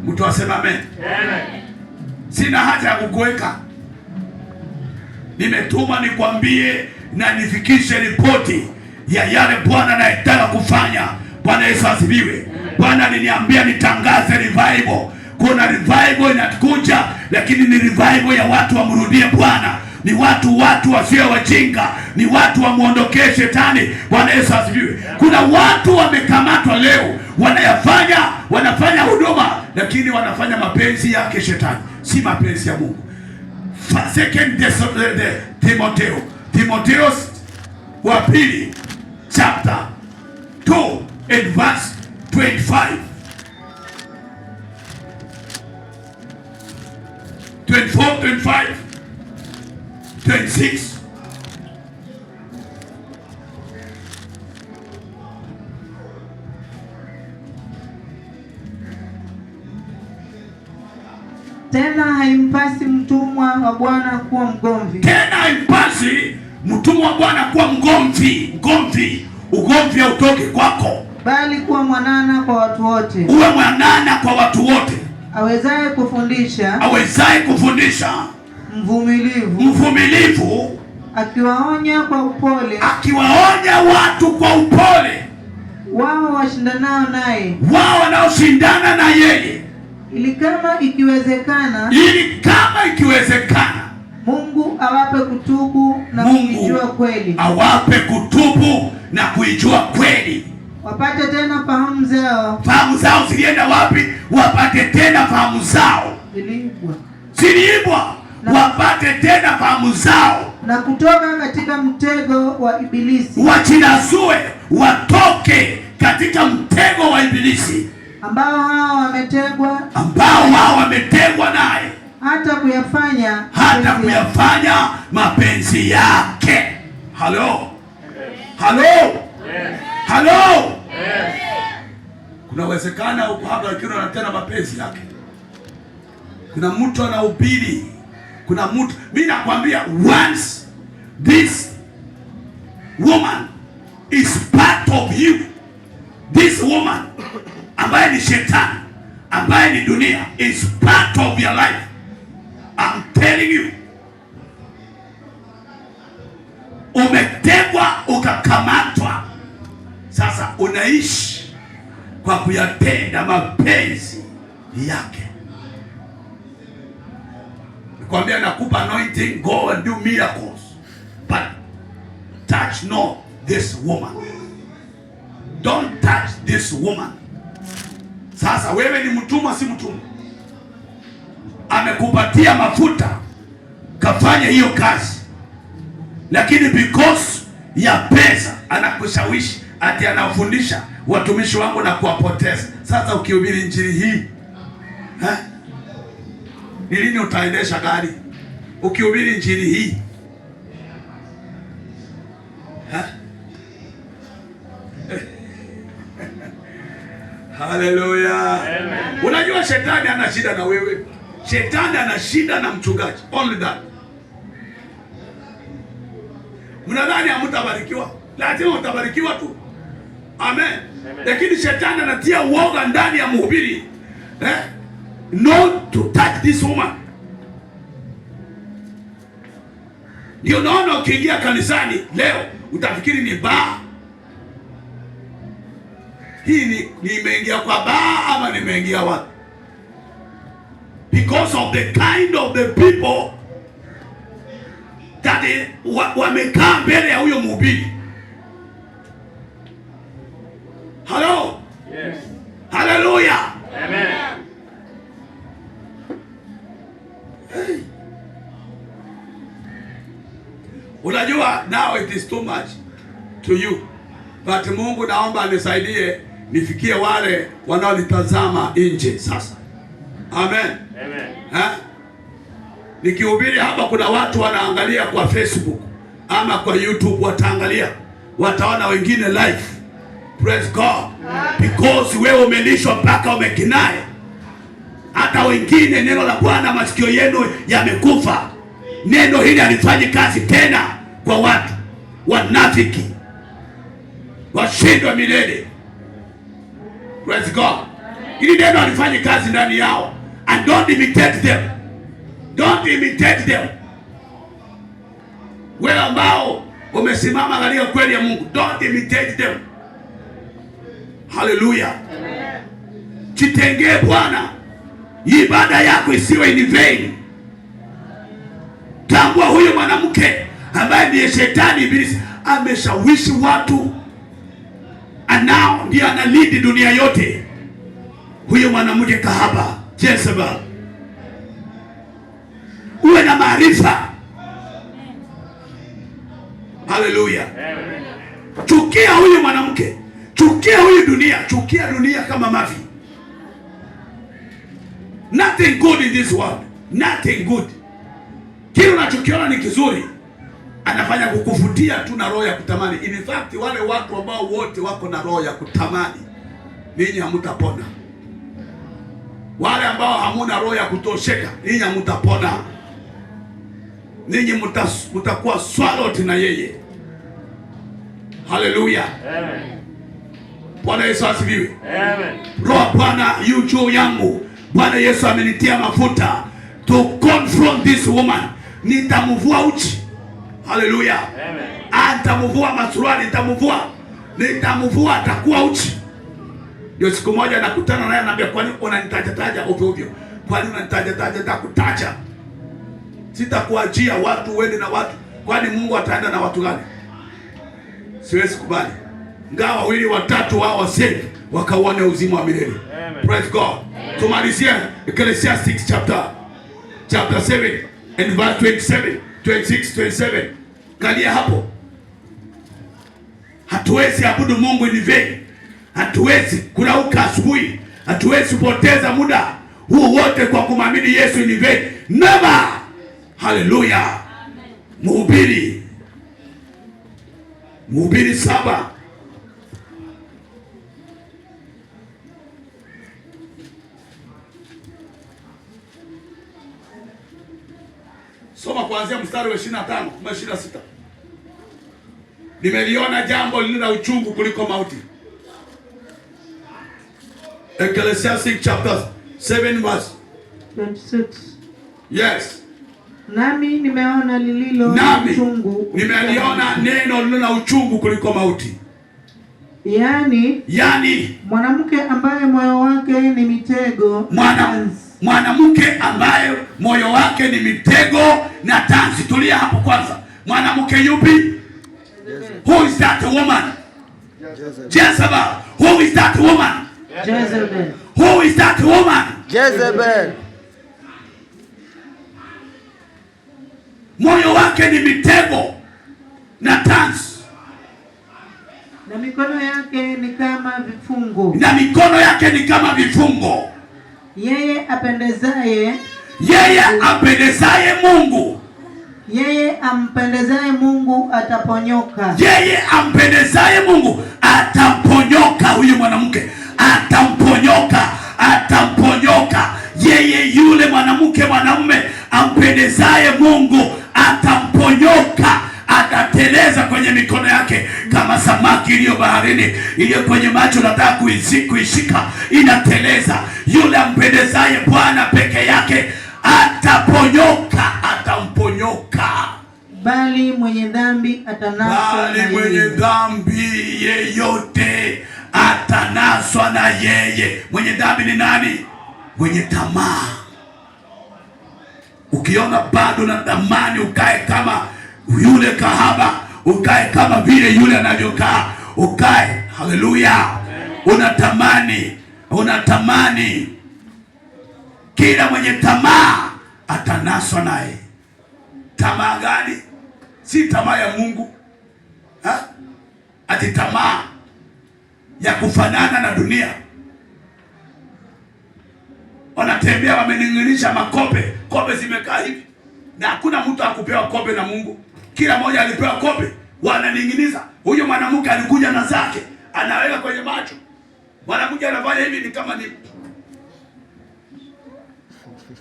Mtu asema amen. Amen. Sina haja ya kukuweka. Nimetuma nikwambie na nifikishe ripoti ya yale Bwana anayetaka kufanya. Bwana Yesu asifiwe. Bwana aliniambia nitangaze revival. Kuna revival inakuja, lakini ni revival ya watu wamrudie Bwana. Ni watu wasio wajinga, ni watu wamuondokee shetani. Bwana Yesu asifiwe. Kuna watu wamekamatwa leo, wanafanya huduma, lakini wanafanya mapenzi yake shetani, si mapenzi ya Mungu. Second Timotheo wa pili chapter 2 and verse 25. 24, 25, 26. Tena haimpasi mtumwa wa Bwana kuwa mgomvi. Ugomvi hautoki kwako, bali kuwa mwanana kwa watu wote. Uwe mwanana kwa watu wote. Awezaye kufundisha. Mvumilivu. Akiwaonya kwa upole. Watu kwa upole. Wao wanaoshindana na yeye. Ili kama ikiwezekana. Mungu awape kutubu na kuijua kweli. Wapate tena fahamu zao zilienda wapi? Wapate tena fahamu zao. Ziliibwa. Wapate tena fahamu zao. Na kutoka katika mtego wa Ibilisi. Wajinasue, watoke katika mtego wa Ibilisi. Ambao hao wametegwa naye. Hata kuyafanya mapenzi yake. Halo. Kuna uwezekano uko hapa lakini unatenda mapenzi yake. Kuna mtu anahubiri. Mimi nakwambia, once this woman is part of you, this woman ambaye ni shetani, ambaye ni dunia, is part of your life. I'm telling you, umetegwa ukakamatwa. Sasa unaishi kwa kuyatenda mapenzi yake. kwambia nakupa anointing, go and do miracles, but touch not this woman. Don't touch this woman. Sasa wewe ni mtumwa, si mtumwa? Amekupatia mafuta kafanya hiyo kazi, lakini because ya pesa anakushawishi ati anafundisha watumishi wangu na kuwapoteza. Sasa ukihubiri injili hii ni lini utaendesha gari? Ukihubiri injili hii Hallelujah. Unajua shetani ana shida na wewe. Shetani ana shida na mchungaji. Only that. Mnadhani hamtabarikiwa? Lazima utabarikiwa tu. Amen. Lakini shetani anatia uoga ndani ya mhubiri. Not to touch this woman. Ndio naona ukiingia kanisani leo utafikiri ni baa. Hii nimeingia kwa baa ama nimeingia wapi? Because of the kind of the people that wamekaa mbele ya huyo mhubiri. Hello? Yes. Hallelujah. Amen. Hey. Unajua now it is too much to you. But Mungu naomba anisaidie nifikie wale wanaonitazama nje sasa. Amen. Amen. Nikihubiri hapa kuna watu wanaangalia kwa Facebook ama kwa YouTube, wataangalia, wataona wengine live. Praise God. Because wewe umelishwa mpaka umekinai. Hata wengine neno la Bwana masikio yenu yamekufa. Neno hili halifanyi kazi tena kwa watu wanafiki, washindwa milele. Praise God. Hili neno halifanyi kazi ndani yao. And don't imitate them. Don't imitate them. Wewe ambao umesimama katika kweli ya Mungu, don't imitate them. Hallelujah. Jitengee Bwana. Ibada yako isiwe in vain. Tambua huyu mwanamke ambaye ndiye shetani ibilisi ameshawishi watu, anao ndiye analidi dunia yote. Huyu mwanamke kahaba Jezebel. Uwe na maarifa. Hallelujah. Chukia huyu mwanamke. Chukia huyu dunia. Chukia dunia kama mavi. Nothing good in this world. Nothing good. Kile unachokiona ni kizuri, anafanya kukuvutia tu na roho ya kutamani. In fact, wale watu ambao wote wako na roho ya kutamani, ninyi hamtapona. Wale ambao hamuna roho ya kutosheka, ninyi hamtapona. Ninyi mtakuwa swallowed na yeye. Hallelujah. Amen. Bwana Yesu asifiwe. Amen. Roho Bwana yu juu yangu. Bwana Yesu amenitia mafuta to confront this woman. Nitamvua uchi. Hallelujah. Amen. Nitamvua masuruali, nitamvua atakuwa uchi. Ndio siku moja nakutana naye, anambia, kwani unanitaja ovyo ovyo? Kwani unanitaja? Nitakutaja. Sitakuachia watu uende na watu. Kwani Mungu ataenda na watu gani? Siwezi kubali. Ngawa wawili watatu wao waseme wakauone uzima wa milele. Praise God. Tumalizie Ecclesiastes chapter 7 and verse 26-27. Kalia hapo. Hatuwezi abudu Mungu in vain. Hatuwezi kurauka asubuhi. Hatuwezi kupoteza muda huu wote kwa kumwamini Yesu in vain. Never. Hallelujah. Mhubiri 7. Soma kuanzia mstari wa 25 mpaka 26. Nimeliona jambo lililo na uchungu kuliko mauti. Ecclesiastes chapter 7 verse 26. Yes. Nami nimeona lililo na uchungu. Nimeliona neno lililo na uchungu kuliko mauti. Yani mwanamke ambaye moyo wake ni mitego. Mwanamke ambaye moyo wake ni mitego na tanzi. Tulia hapo kwanza. Mwanamke yupi? Who is that woman? Jezebel. Who is that woman? Jezebel. Who is that woman? Jezebel. Moyo wake ni mitego na tanzi. Na mikono yake ni kama vifungo. Na mikono yake ni kama vifungo. Yeye apendezaye Mungu. Yeye ampendezaye Mungu ataponyoka. Yeye ampendezaye Mungu ataponyoka. Huyu mwanamke atamponyoka. Yeye yule mwanamke, mwanamume ampendezaye Mungu atamponyoka. Atateleza kwenye mikono yake kama samaki iliyo baharini, iliyo kwenye macho nataka kuishika, inateleza. Yule ampendezaye Bwana peke yake atamponyoka. Bali mwenye dhambi atanaswa na yeye. Mwenye dhambi yeyote atanaswa na yeye. Mwenye dhambi ni nani? Mwenye tamaa. Ukiona bado na tamani, ukae kama yule kahaba, ukae kama vile yule anavyokaa, ukae. Haleluya. Unatamani. Kila mwenye tamaa atanaswa naye. Tamaa gani? Si tamaa ya Mungu, ati tamaa ya kufanana na dunia. Wanatembea wamening'inisha makope, kope zimekaa hivi, na hakuna mtu akupewa kope na Mungu. Kila mmoja alipewa kope, wananing'iniza. Huyo mwanamke alikuja na zake, anaweka kwenye macho. Mwanamke anafanya hivi, ni kama ni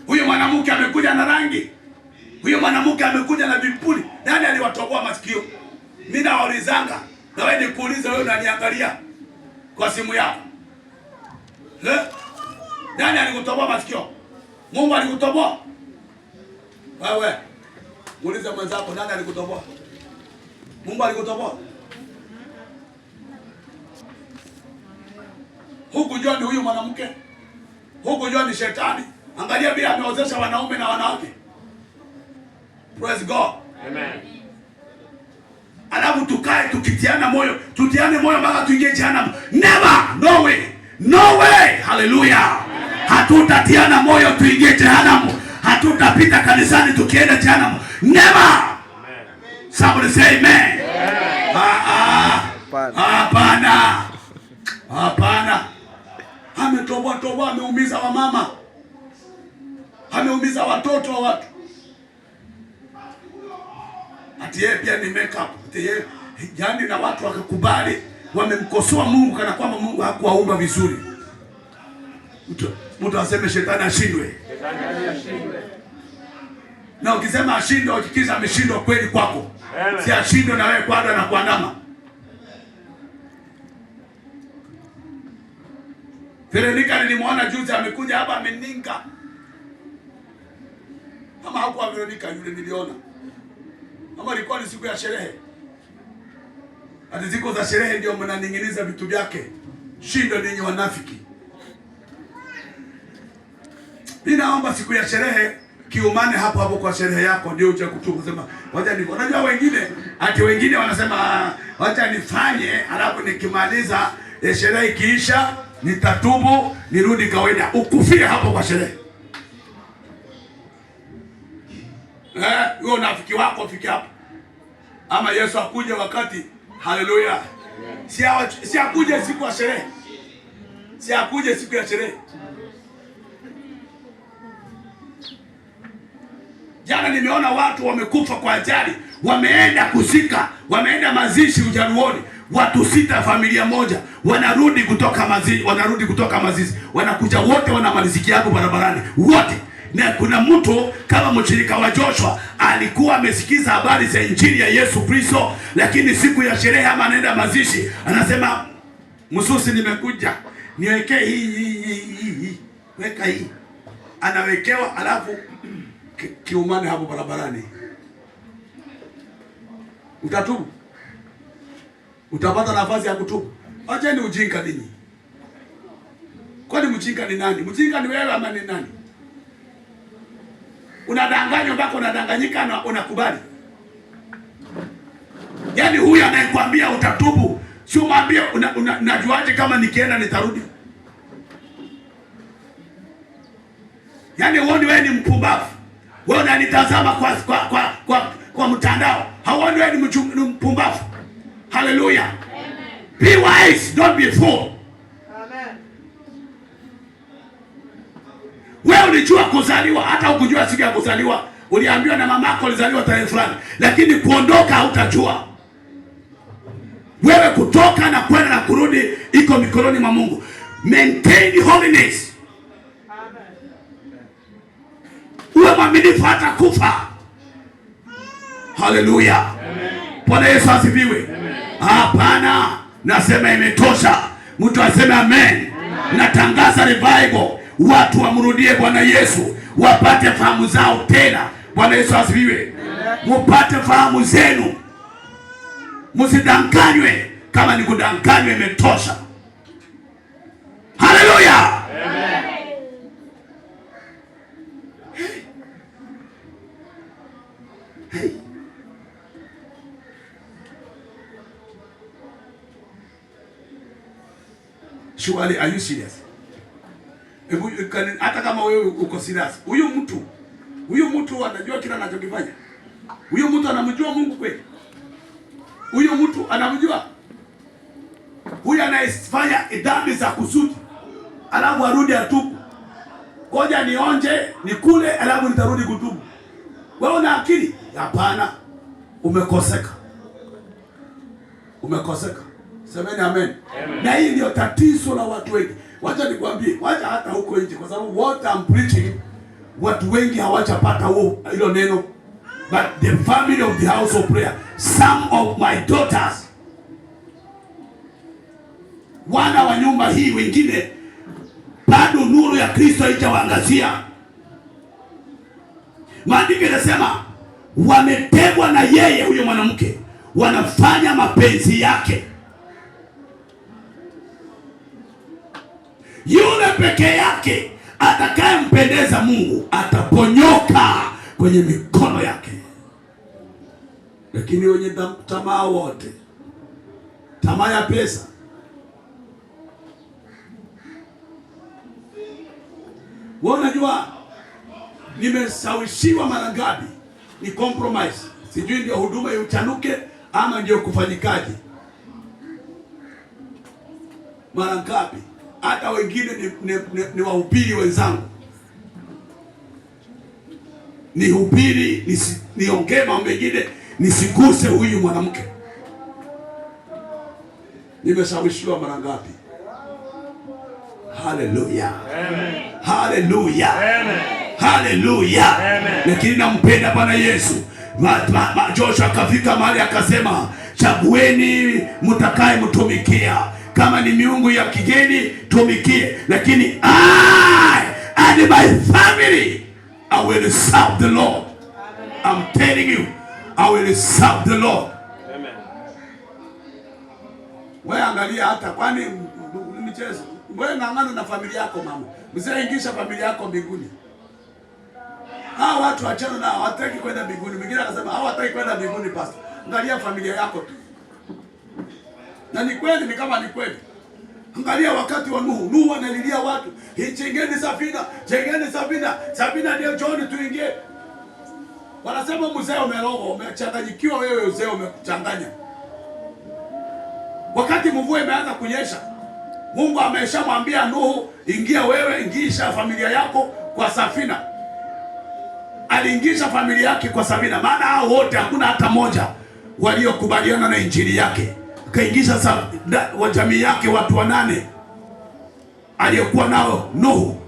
huyo mwanamke amekuja na rangi. Huyo mwanamke amekuja na vipuli. Nani aliwatoboa masikio? Mimi nawaulizanga, na wewe nikuulize, wewe unaniangalia kwa simu yako. Nani alikutoboa masikio? Mungu alikutoboa? Wewe muulize mwenzako, nani alikutoboa? Mungu alikutoboa? Hukujua ni huyu mwanamke? Hukujua ni shetani? Angalia vile ameozesha wanaume na wanawake. Praise God. Amen. Alafu tukae tukitiana moyo, tutiane moyo mpaka tuingie jehanamu. Never, no way. No way. Hallelujah. Hatutatiana moyo tuingie jehanamu. Hatutapita kanisani tukienda jehanamu. Never. Amen. Somebody say amen. Hapana. Hapana. Ametoboa, ameumiza wamama. Ameumiza watoto wa watu. Ati yeye pia ni makeup. Ati yeye yani, na watu wakakubali, wamemkosoa Mungu kana kwamba Mungu hakuwaumba vizuri. Mtu aseme shetani ashindwe. Na ukisema ashindwe, hakikisha ameshindwa kweli kwako. Si ashindwe na wewe kwenda na kuandama. Veronica nilimwona juzi amekuja hapa ameninga. Kama hakuwa Veronica yule niliona. Ama ilikuwa ni siku ya sherehe. Hadi siku za sherehe ndio mnaning'iniza vitu vyake. Shindo ninyi wanafiki. Ninaomba siku ya sherehe kiumane hapo kwa sherehe yako ndio uje kutubu sema wacha ni. Unajua wengine wanasema wacha nifanye alafu nikimaliza sherehe ikiisha nitatubu nirudi kawaida. Ukufie hapo kwa sherehe. Huyo unafiki wako ufike hapo. Ama Yesu akuje wakati, haleluya. Si akuje siku ya sherehe. Si akuje siku ya sherehe. Jana nimeona watu wamekufa kwa ajali, wameenda kuzika, wameenda mazishi Ujaruoni. Watu 6 familia moja wanarudi kutoka mazishi, wanakuja wote wanamalizikia hapo barabarani wote. Na kuna mtu kama mshirika wa Joshua alikuwa amesikiza habari za injili ya Yesu Kristo, lakini siku ya sherehe ama anaenda mazishi anasema msusi, nimekuja niwekee hii, weka hii. Anawekewa alafu kiumane hapo barabarani. Utatubu? Utapata nafasi ya kutubu? Acha ni ujinga ninyi. Kwani mjinga ni nani? Mjinga ni wewe ama ni nani? unadanganywa mpaka unadanganyika na unakubali. Yaani huyu anayekwambia utatubu, si umwambie najuaje kama nikienda nitarudi? Yaani uone wewe ni mpumbavu. Wewe unanitazama kwa mtandao. Hauoni wewe ni mpumbavu? Hallelujah. Amen. Be wise, don't be fool. Amen. Wewe ulijua kuzaliwa, hata ukujua siku ya kuzaliwa. Uliambiwa na mamako alizaliwa tarehe fulani, lakini kuondoka hautajua. Wewe kutoka na kwenda na kurudi iko mikononi mwa Mungu. Maintain holiness. Amen. Uwe mwaminifu hata kufa. Hallelujah. Bwana Yesu asifiwe. Hapana, nasema imetosha. Mtu aseme amen. Natangaza revival. Watu wamrudie Bwana Yesu, wapate fahamu zao tena. Bwana Yesu asifiwe. Mupate fahamu zenu. Msidanganywe. Kama ni kudanganywa imetosha. Hallelujah. Amen. Hey. Surely, are you serious? Hata kama wewe uko serious, huyu mtu anajua kila anachokifanya. Huyu mtu anamjua Mungu kweli? Huyu mtu anamjua? Huyu anayefanya dhambi za kusudi alafu arudi atubu. Ngoja nionje, nikule alafu nitarudi kutubu. Wewe una akili? Hapana. Umekoseka. Umekoseka. Semeni amen. Amen. Na hii ndio tatizo la watu wengi. Wacha nikwambie, wacha hata huko nje, kwa sababu what I'm preaching, watu wengi hawajapata hilo neno. But the family of the house of prayer, some of my daughters, wana wa nyumba hii wengine, bado nuru ya Kristo haijawaangazia. Maandiko yanasema wametegwa na yeye, huyo mwanamke, wanafanya mapenzi yake. Yule peke yake atakayempendeza Mungu ataponyoka kwenye mikono yake. Lakini wenye tamaa wote, tamaa ya pesa, wewe unajua nimeshawishiwa mara ngapi ni compromise. Sijui ndio huduma ya uchanuke ama ndio kufanyikaje. Mara ngapi hata wengine ni wahubiri wenzangu, nihubiri niongee mambo mengine nisiguse huyu mwanamke. Nimeshawishiwa mara ngapi? Hallelujah. Amen. Hallelujah. Amen. Hallelujah. Amen. Lakini nampenda Bwana Yesu. Joshua akafika mahali akasema, chagueni mtakaye mtumikia. Kama ni miungu ya kigeni tumikie, lakini I and my family I will serve the Lord. Amen. I'm telling you, I will serve the Lord. Amen. Wewe angalia hata kwani michezo. Wewe ng'ang'ana na familia yako mama. Mzee ingisha familia yako mbinguni. Hao watu achana na hawataki kwenda mbinguni. Mwingine anasema hawataki kwenda mbinguni pastor. Angalia familia yako tu. Na ni kweli, ni kama ni kweli. Angalia wakati wa Nuhu. Nuhu analilia watu, "Jengeni safina, jengeni safina. Safina ndio John tuingie." Wanasema mzee umeroho, umechanganyikiwa wewe, mzee umekuchanganya. Wakati mvua imeanza kunyesha, Mungu ameshamwambia Nuhu, ingia wewe, ingisha familia yako kwa safina. Aliingisha familia yake kwa safina, maana hao wote hakuna hata moja waliokubaliana na injili yake. Kaingisha wa jamii yake watu 8 aliyokuwa nao Nuhu,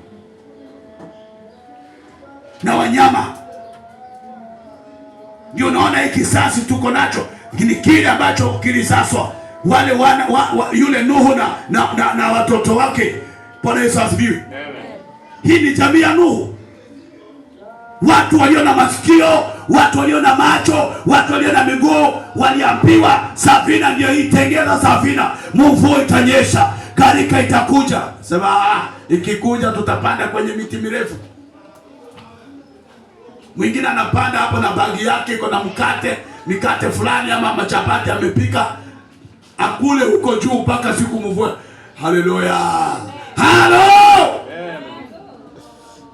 na wanyama. Ndio unaona hiki kisasi tuko nacho ni kile ambacho kilisaswa wale yule Nuhu na watoto wake. Bwana Yesu asifiwe. Hii ni jamii ya Nuhu. Watu walio na masikio, watu walio na macho, watu walio na miguu waliambiwa safina ndio hii, tengeza safina, mvua itanyesha, gharika itakuja. Sema ikikuja tutapanda kwenye miti mirefu. Mwingine anapanda hapo na bagi yake iko na mikate fulani ama machapati amepika, akule huko juu mpaka siku mvua. Haleluya. Halo!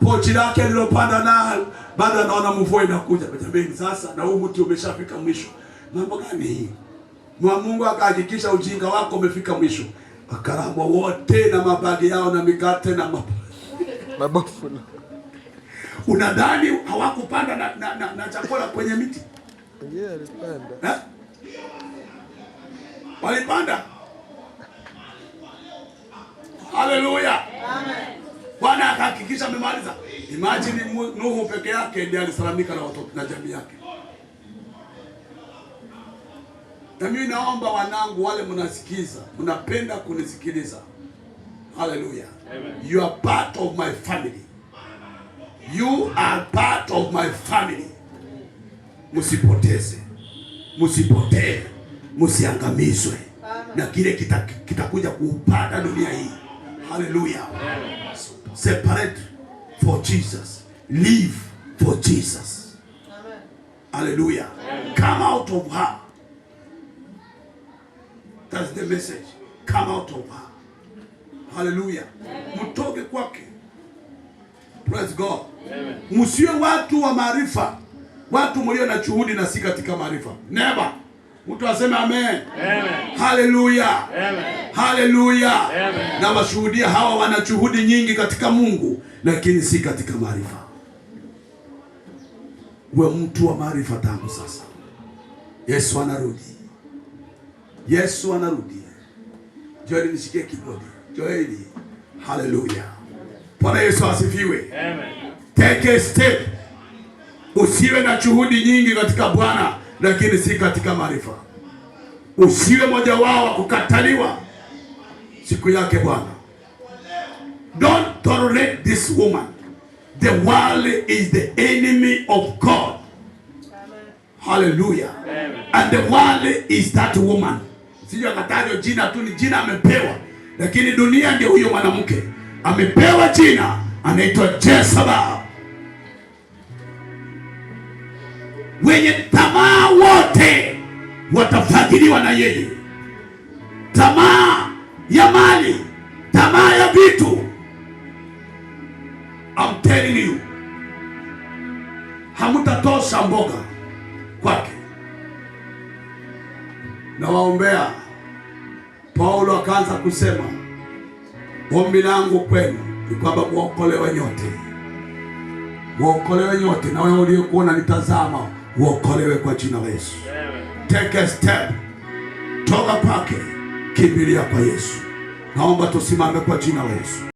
Pochi lake lilopanda na bado anaona mvua inakuja. Jamani, sasa na huu mti umeshafika mwisho. Mambo gani hii? Mungu akahakikisha ujinga wako umefika mwisho. Wakarama wote na mabagi yao na mikate na mabofu. Unadhani hawakupanda na chakula kwenye miti? Yeah, alipanda. Walipanda. Haleluya. Amen. Bwana akahakikisha amemaliza. Imagine Nuhu peke yake ndiye alisalamika na watoto na jamii yake. Na mimi naomba wanangu wale mnasikiza, mnapenda kunisikiliza. Hallelujah. Amen. You are part of my family. You are part of my family. Musipoteze. Musipotee. Musiangamizwe. Na kile kitakuja kuupata dunia hii. Hallelujah. Amen. Separate for Jesus. Live for Jesus. Amen. Hallelujah. Amen. Come out of her. That's the message. Come out of her. Hallelujah. Mtoke kwake. Praise God. Amen. Msiwe watu wa maarifa. Watu mlio na juhudi na si katika maarifa. Never. Mtu aseme amen. Amen. Hallelujah. Amen. Hallelujah. Amen. Na washuhudia hawa wana juhudi nyingi katika Mungu lakini si katika maarifa. Wewe mtu wa maarifa tangu sasa. Yesu anarudi. Yesu anarudi. Joeli nishikie kibodi. Joeli. Hallelujah. Bwana Yesu asifiwe. Amen. Take a step. Usiwe na juhudi nyingi katika Bwana lakini si katika maarifa. Usiwe mmoja wao wa kukataliwa siku yake Bwana. Don't tolerate this woman. The world is the enemy of God. Amen. Hallelujah. Amen. And the world is that woman. Sio akatajwa jina tu, ni jina amepewa. Lakini dunia ndio huyo mwanamke. Amepewa jina, anaitwa Jezebel. Wenye tamaa wote watafadhiliwa na yeye. Tamaa ya mali, tamaa ya vitu. I'm telling you, hamutatosha mboga kwake. Na waombea. Paulo akaanza kusema, ombi langu kwenu ni kwamba muokolewe nyote. Muokolewe nyote, na wewe uliokuwa unanitazama uokolewe kwa jina la Yesu. Take a step. Toka pake, kimbilia kwa Yesu. Naomba tusimame kwa jina la Yesu.